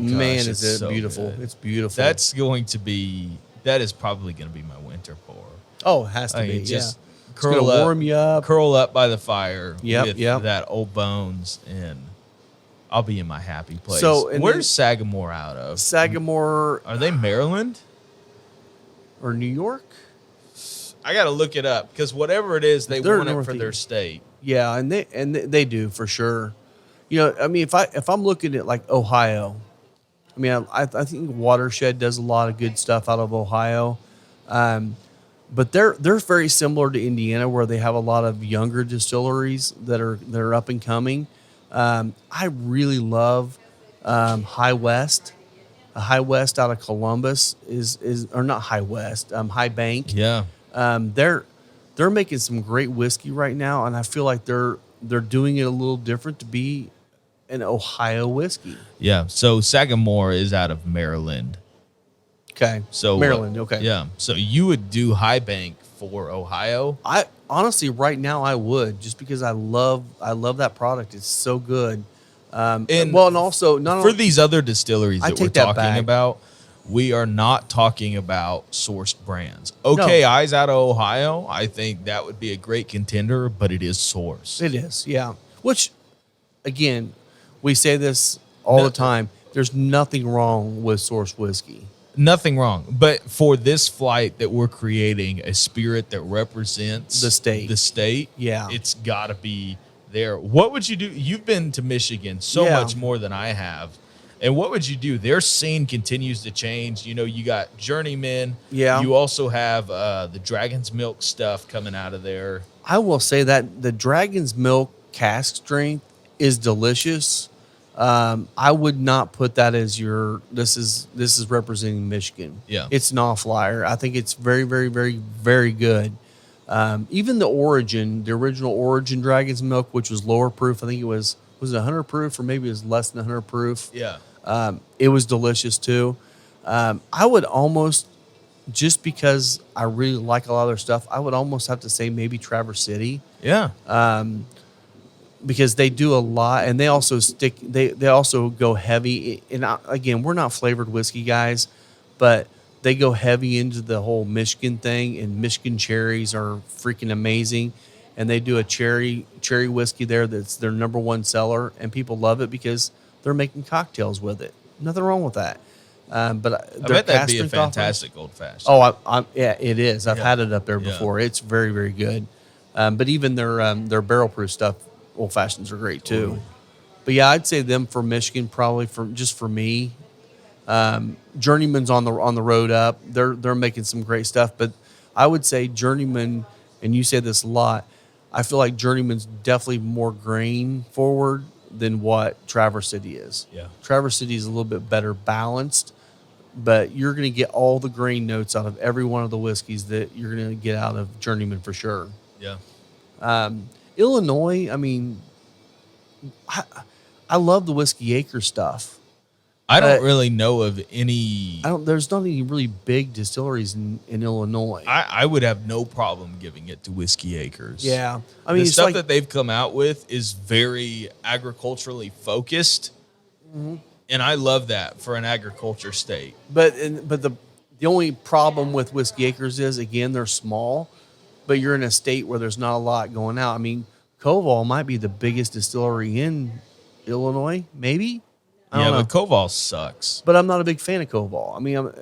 man, gosh, is it's it so beautiful. good. It's beautiful. That is probably going to be my winter pour. Oh, it has to I be. mean, just It's going to warm you up. curl up by the fire Yep, with yep. that Old Bones, and I'll be in my happy place. So, and where's then- Sagamore out of? Sagamore Are they Maryland? or New York? I got to look it up because whatever it is, they They're want it for Northeast. their state. Yeah, and they do for sure. I mean, if I'm looking at like Ohio, I mean, I think Watershed does a lot of good stuff out of Ohio, but they're very similar to Indiana, where they have a lot of younger distilleries that are up and coming. I really love High West. High West out of Columbus is or not High West, High Bank. Yeah. They're making some great whiskey right now, and I feel like they're doing it a little different to be an Ohio whiskey. Yeah. So Sagamore is out of Maryland. Okay. So Maryland. Okay. Yeah. So you would do High Bank for Ohio? I honestly right now I would, just because I love that product. It's so good. And also not for only, these other distilleries I that we're take that talking back. about, we are not talking about sourced brands. Okay, Eyes out of Ohio, I think that would be a great contender, but it is sourced. It is, yeah. Which, again, we say this all the time. There's nothing wrong with sourced whiskey. Nothing wrong. But for this flight that we're creating, a spirit that represents The state. Yeah. It's got to be there. What would you do? You've been to Michigan so much more than I have. And what would you do? Their scene continues to change. You got Journeyman. Yeah. You also have the Dragon's Milk stuff coming out of there. I will say that the Dragon's Milk cask strength is delicious. I would not put that as this is representing Michigan. Yeah. It's an off-flyer. I think it's very, very, very, very good. Even the original Origin Dragon's Milk, which was lower proof, I think it was it 100 proof, or maybe it was less than 100 proof. Yeah. It was delicious too. I would almost just because I really like a lot of their stuff, I would almost have to say maybe Traverse City. Yeah. Because they do a lot, and they also they also go heavy. And again, we're not flavored whiskey guys, but they go heavy into the whole Michigan thing, and Michigan cherries are freaking amazing. And they do a cherry whiskey there that's their number one seller, and people love it because they're making cocktails with it. Nothing wrong with that. But I bet that'd be a fantastic old fashioned. Oh, yeah, it is. I've had it up there Yeah. before. It's very, very good. But even their barrel proof stuff, old fashions are great too. But yeah, I'd say them for Michigan, probably for me. Journeyman's on the road up. They're making some great stuff. But I would say Journeyman, and you say this a lot, I feel like Journeyman's definitely more grain forward than what Traverse City is. Yeah. Traverse City is a little bit better balanced, but you're going to get all the grain notes out of every one of the whiskeys that you're going to get out of Journeyman for sure. Yeah. Illinois, I mean, I love the Whiskey Acre stuff. I don't really know of any. There's not any really big distilleries in Illinois. I would have no problem giving it to Whiskey Acres. Yeah. I mean, the it's stuff like, that they've come out with is very agriculturally focused. And I love that for an agriculture state. but the only problem with Whiskey Acres is, again, they're small, but you're in a state where there's not a lot going out. I mean, Koval might be the biggest distillery in Illinois, maybe. I don't know. But Koval sucks. But I'm not a big fan of Koval. I mean, I'm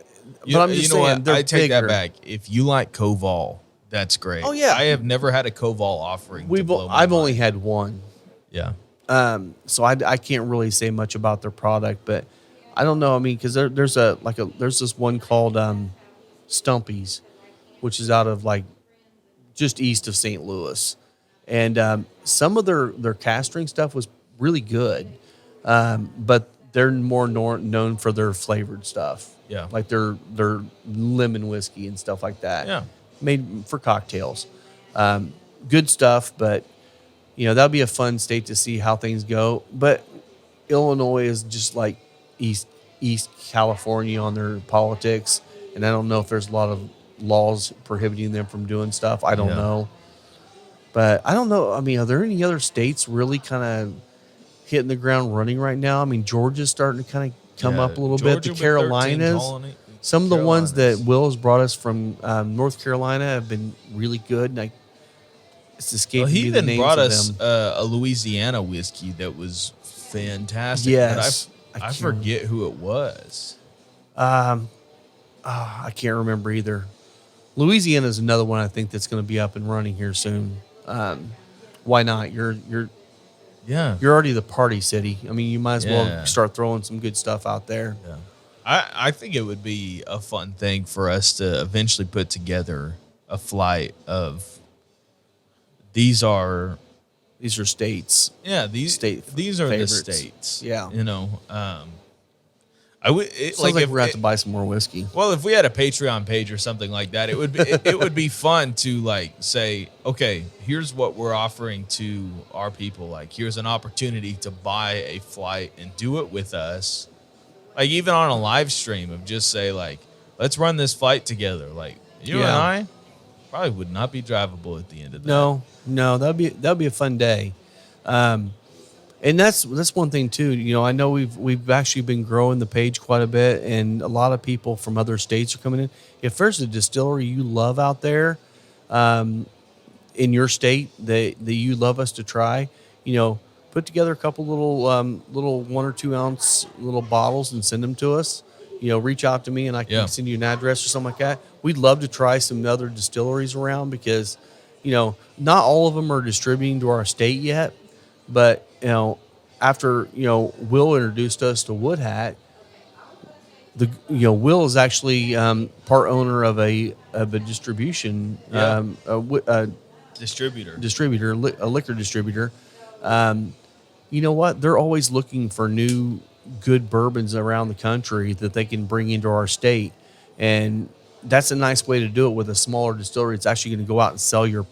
just saying they're I take bigger. that back. If you like Koval, that's great. Oh, yeah. I have never had a Koval offering. I've only had one. Yeah. So I can't really say much about their product, but I don't know. I mean, because there's this one called Stumpy's, which is out of like just east of St. Louis, and some of their castering stuff was really good, but they're more known for their flavored stuff. Yeah. Like their lemon whiskey and stuff like that. Yeah. Made for cocktails. Good stuff, but that'd be a fun state to see how things go. But Illinois is just like East California on their politics, and I don't know if there's a lot of laws prohibiting them from doing stuff. I don't know. But I don't know. I mean, are there any other states really kind of hitting the ground running right now? I mean, Georgia's starting to kind of come up a little bit. The Carolinas, some of the ones that Will has brought us from North Carolina have been really good. And it's escaping me the names of them. He even brought us a Louisiana whiskey that was fantastic. Yes. But I forget who it was. I can't remember either. Louisiana is another one I think that's going to be up and running here soon. Why not? You're already the party city. I mean, you might as well start throwing some good stuff out there. Yeah. I think it would be a fun thing for us to eventually put together a flight of these are states. Yeah, these are favorites. the states. Yeah. I would like if we're going to have to buy some more whiskey. Well, if we had a Patreon page or something like that, it would be it would be fun to like say, okay, here's what we're offering to our people. Like, here's an opportunity to buy a flight and do it with us. Like, even on a live stream of just say like, let's run this flight together. Like, you and I probably would not be drivable at the end of that. No, that'd be a fun day. And that's one thing too. I know we've actually been growing the page quite a bit, and a lot of people from other states are coming in. If there's a distillery you love out there, in your state that you love us to try, put together a couple little 1 or 2 ounce little bottles and send them to us. Reach out to me and I can send you an address or something like that. We'd love to try some other distilleries around because, not all of them are distributing to our state yet, but after Will introduced us to Wood Hat, Will is actually part owner of a distribution distributor, a liquor distributor. You know what? They're always looking for new good bourbons around the country that they can bring into our state, and that's a nice way to do it with a smaller distillery. It's actually going to go out and sell your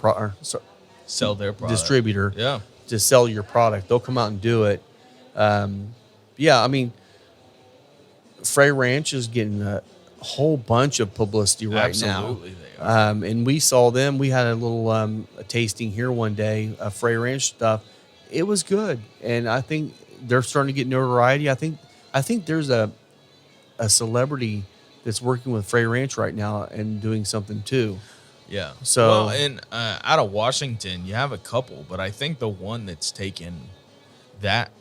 sell their product. Distributor. Yeah. To sell your product. They'll come out and do it. I mean, Frey Ranch is getting whole bunch of publicity right now. Absolutely, they are. And we saw them. We had a little a tasting here one day of Frey Ranch stuff. It was good, and I think they're starting to get notoriety. I think there's a celebrity that's working with Frey Ranch right now and doing something too. Yeah. So- well, and out of Washington, you have a couple, but I think the one that's taken that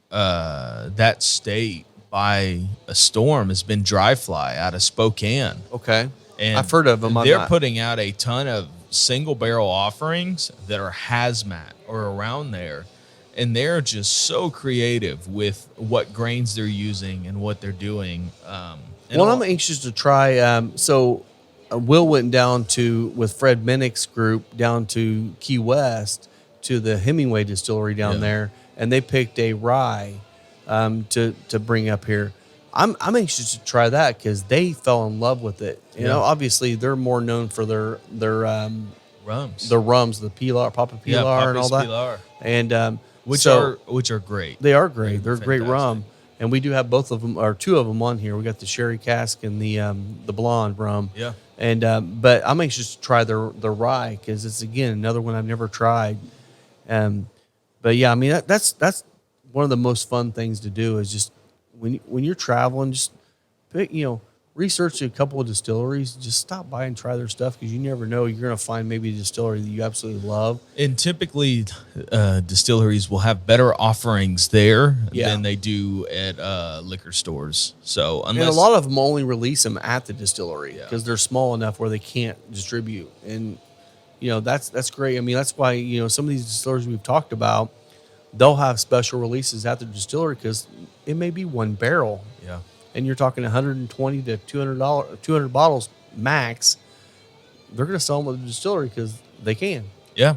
that state by a storm has been Dry Fly out of Spokane. Okay, And I've heard of them. They're putting out a ton of single barrel offerings that are hazmat or around there. And they're just so creative with what grains they're using and what they're doing. Well, I'm anxious to try. Will went down with Fred Minnick's group down to Key West to the Hemingway distillery down there, and they picked a rye to bring up here. I'm anxious to try that because they fell in love with it. You know, obviously they're more known for their rums, the rums, the Pilar, Papa Pilar, and all that, Pilar. and which are great. They are great. They're great fantastic. rum, and we do have both of them or two of them on here. We got the sherry cask and the blonde rum. Yeah. And but I'm anxious to try the rye because it's again another one I've never tried. But yeah, I mean that's one of the most fun things to do is just when you're traveling, just pick, research a couple of distilleries. Just stop by and try their stuff because you never know, you're going to find maybe a distillery that you absolutely love. And typically, distilleries will have better offerings there than they do at liquor stores. So And a lot of them only release them at the distillery because they're small enough where they can't distribute. And that's great. I mean, that's why some of these distilleries we've talked about, they'll have special releases at the distillery because it may be one barrel. Yeah. And you're talking 120 to $200 bottles max. They're going to sell them at the distillery because they can. Yeah.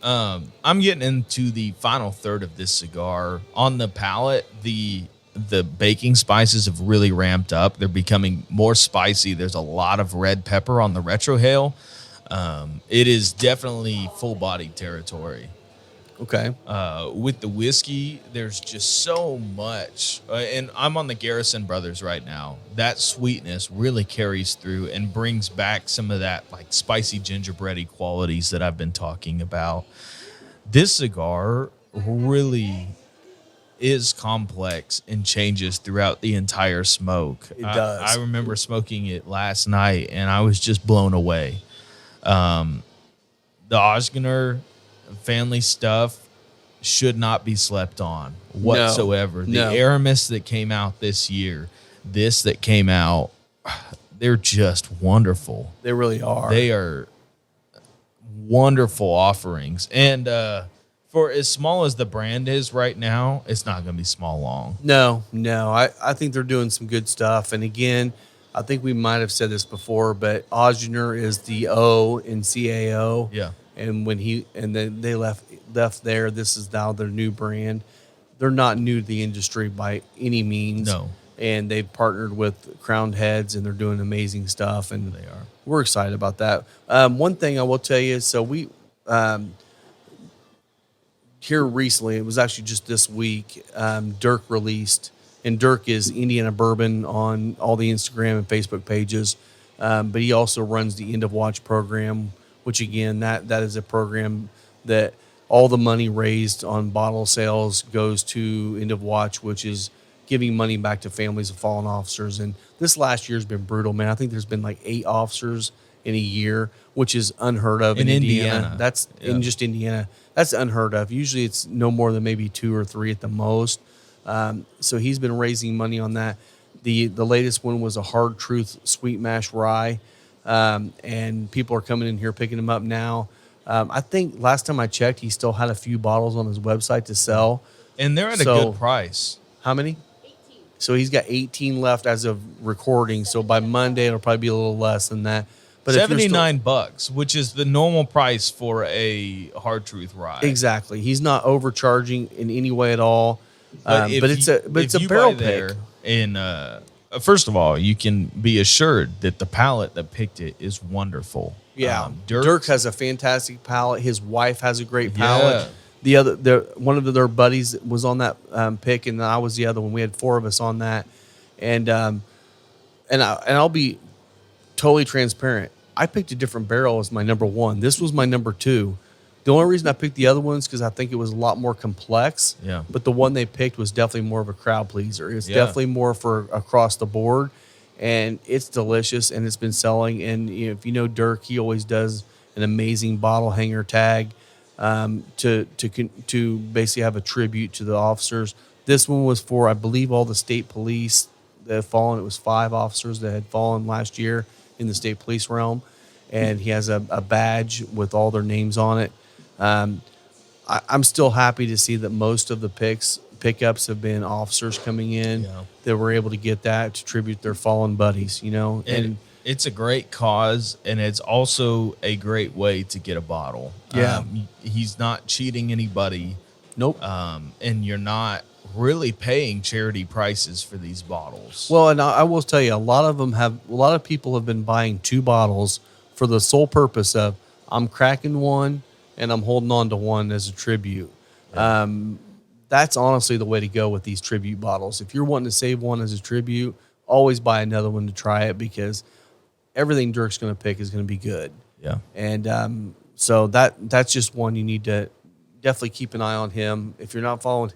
I'm getting into the final third of this cigar. On the palate, the baking spices have really ramped up. They're becoming more spicy. There's a lot of red pepper on the retrohale. It is definitely full body territory. Okay. With the whiskey, there's just so much. And I'm on the Garrison Brothers right now. That sweetness really carries through and brings back some of that like spicy gingerbready qualities that I've been talking about. This cigar really is complex and changes throughout the entire smoke. It does. I remember smoking it last night and I was just blown away. The Osgener family stuff should not be slept on whatsoever. The Aramis that came out this year, this that came out, they're just wonderful. They really are. They are wonderful offerings. And for as small as the brand is right now, it's not going to be small long. No. I think they're doing some good stuff. And again, I think we might have said this before, but Osgener is the O in CAO. Yeah. And then they left there. This is now their new brand. They're not new to the industry by any means. No. And they've partnered with Crowned Heads, and they're doing amazing stuff. And They are. We're excited about that. One thing I will tell you is, so we here recently, it was actually just this week, Dirk released, and Dirk is Indiana Bourbon on all the Instagram and Facebook pages. But he also runs the End of Watch program, which again, that is a program that all the money raised on bottle sales goes to End of Watch, which is giving money back to families of fallen officers. And this last year has been brutal, man. I think there's been like 8 officers in a year, which is unheard of in Indiana. That's in just Indiana. That's unheard of. Usually it's no more than maybe 2 or 3 at the most. So he's been raising money on that. The latest one was a Hard Truth Sweet Mash Rye. And people are coming in here picking them up now. I think last time I checked, he still had a few bottles on his website to sell. And they're at a good price. How many? 18. So he's got 18 left as of recording. So by Monday, it'll probably be a little less than that. But $79, which is the normal price for a Hard Truth rye. Exactly. He's not overcharging in any way at all. But it's a barrel pick. And first of all, you can be assured that the palate that picked it is wonderful. Yeah, Dirk has a fantastic palate. His wife has a great palate. Yeah. One of their buddies was on that pick, and I was the other one. We had 4 of us on that, and and I'll be totally transparent. I picked a different barrel as my number one. This was my number two. The only reason I picked the other ones because I think it was a lot more complex. Yeah. But the one they picked was definitely more of a crowd pleaser. It's Yeah. definitely more for across the board, and it's delicious and it's been selling. And if you know Dirk, he always does an amazing bottle hanger tag to basically have a tribute to the officers. This one was for, I believe, all the state police that have fallen. It was 5 officers that had fallen last year in the state police realm, and he has a badge with all their names on it. I'm still happy to see that most of the pickups have been officers coming in that were able to get that to tribute their fallen buddies, And it's a great cause, and it's also a great way to get a bottle. Yeah. He's not cheating anybody. Nope. And you're not really paying charity prices for these bottles. Well, and I will tell you, a lot of people have been buying 2 bottles for the sole purpose of I'm cracking one and I'm holding on to one as a tribute. That's honestly the way to go with these tribute bottles. If you're wanting to save one as a tribute, always buy another one to try it because everything Dirk's going to pick is going to be good. Yeah. And so that's just one you need to definitely keep an eye on him. If you're not following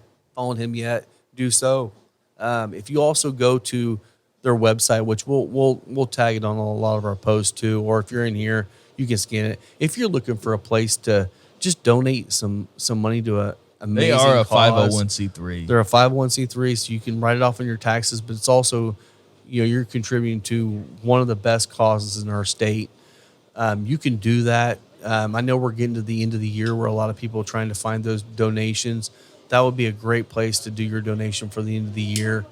him yet, do so. If you also go to their website, which we'll tag it on a lot of our posts too, or if you're in here, you can scan it. If you're looking for a place to just donate some money to a amazing They are a cause, 501c3. They're a 501c3, so you can write it off on your taxes, but it's also, you're contributing to one of the best causes in our state. You can do that. I know we're getting to the end of the year where a lot of people are trying to find those donations. That would be a great place to do your donation for the end of the year.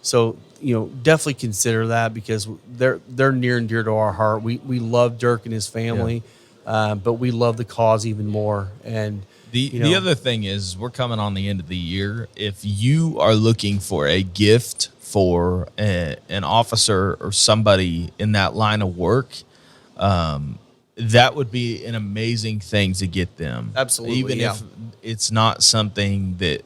So, definitely consider that because they're near and dear to our heart. We love Dirk and his family, but we love the cause even more. And the other thing is we're coming on the end of the year. If you are looking for a gift for an officer or somebody in that line of work, that would be an amazing thing to get them. Absolutely, even if it's not something that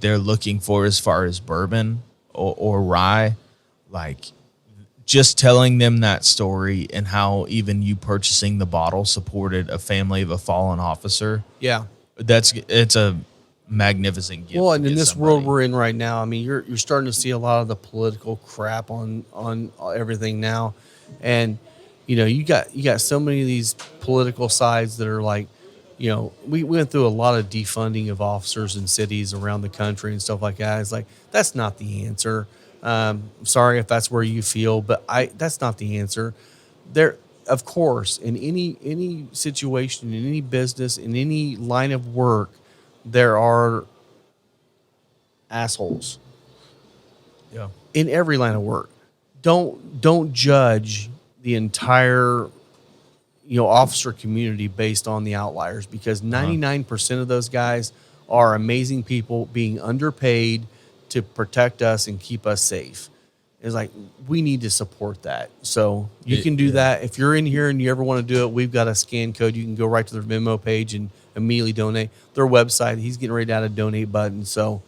they're looking for as far as bourbon or rye, like just telling them that story and how even you purchasing the bottle supported a family of a fallen officer. Yeah, it's a magnificent gift. Well, and in this somebody. world we're in right now, I mean, you're starting to see a lot of the political crap on everything now, and you got so many of these political sides that are like, we went through a lot of defunding of officers in cities around the country and stuff like that. It's like, that's not the answer. Sorry if that's where you feel, but that's not the answer. There, of course, in any situation, in any business, in any line of work, there are assholes. Yeah. In every line of work. Don't judge the entire officer community based on the outliers because 99% of those guys are amazing people being underpaid to protect us and keep us safe. It's like we need to support that. So you can do that. If you're in here and you ever want to do it, we've got a scan code. You can go right to their Venmo page and immediately donate. Their website, he's getting ready to add a donate button. So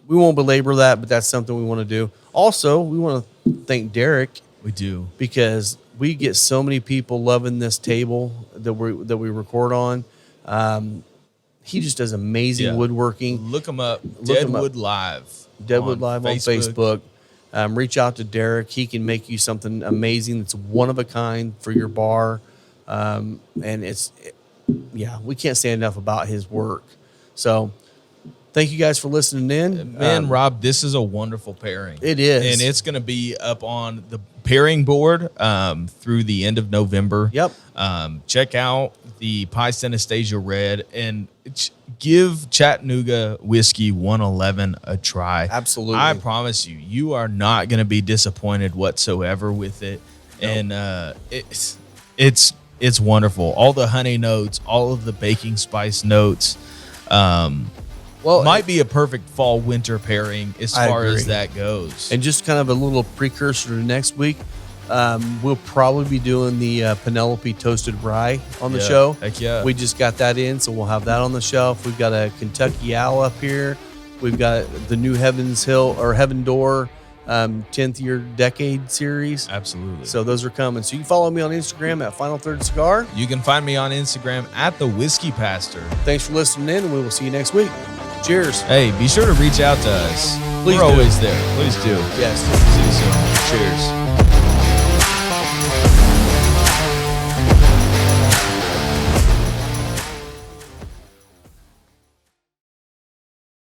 we won't belabor that, but that's something we want to do. Also, we want to thank Derek. We do. Because we get so many people loving this table that we record on. He just does amazing woodworking. Look him up. Deadwood Live on Facebook. Reach out to Derek. He can make you something amazing that's one of a kind for your bar. And we can't say enough about his work. So thank you guys for listening in. Man, Rob, this is a wonderful pairing. It is. And it's going to be up on the pairing board through the end of November. Yep. Check out the Pie Synestesia Red and give Chattanooga Whiskey 111 a try. Absolutely. I promise you, you are not going to be disappointed whatsoever with it. Nope. And it's wonderful. All the honey notes, all of the baking spice notes. Well, might be a perfect fall winter pairing as far as that goes. And just kind of a little precursor to next week, we'll probably be doing the Penelope Toasted Rye on the show. Heck yeah. We just got that in, so we'll have that on the shelf. We've got a Kentucky Owl up here. We've got the new Heaven's Hill or Heaven Door 10th year decade series. Absolutely. So those are coming. So you can follow me on Instagram at Final Third Cigar. You can find me on Instagram at the Whiskey Pastor. Thanks for listening in, and we will see you next week. Cheers. Hey, be sure to reach out to us. Please We're do. always there. Please do. Yes. See you soon. Cheers.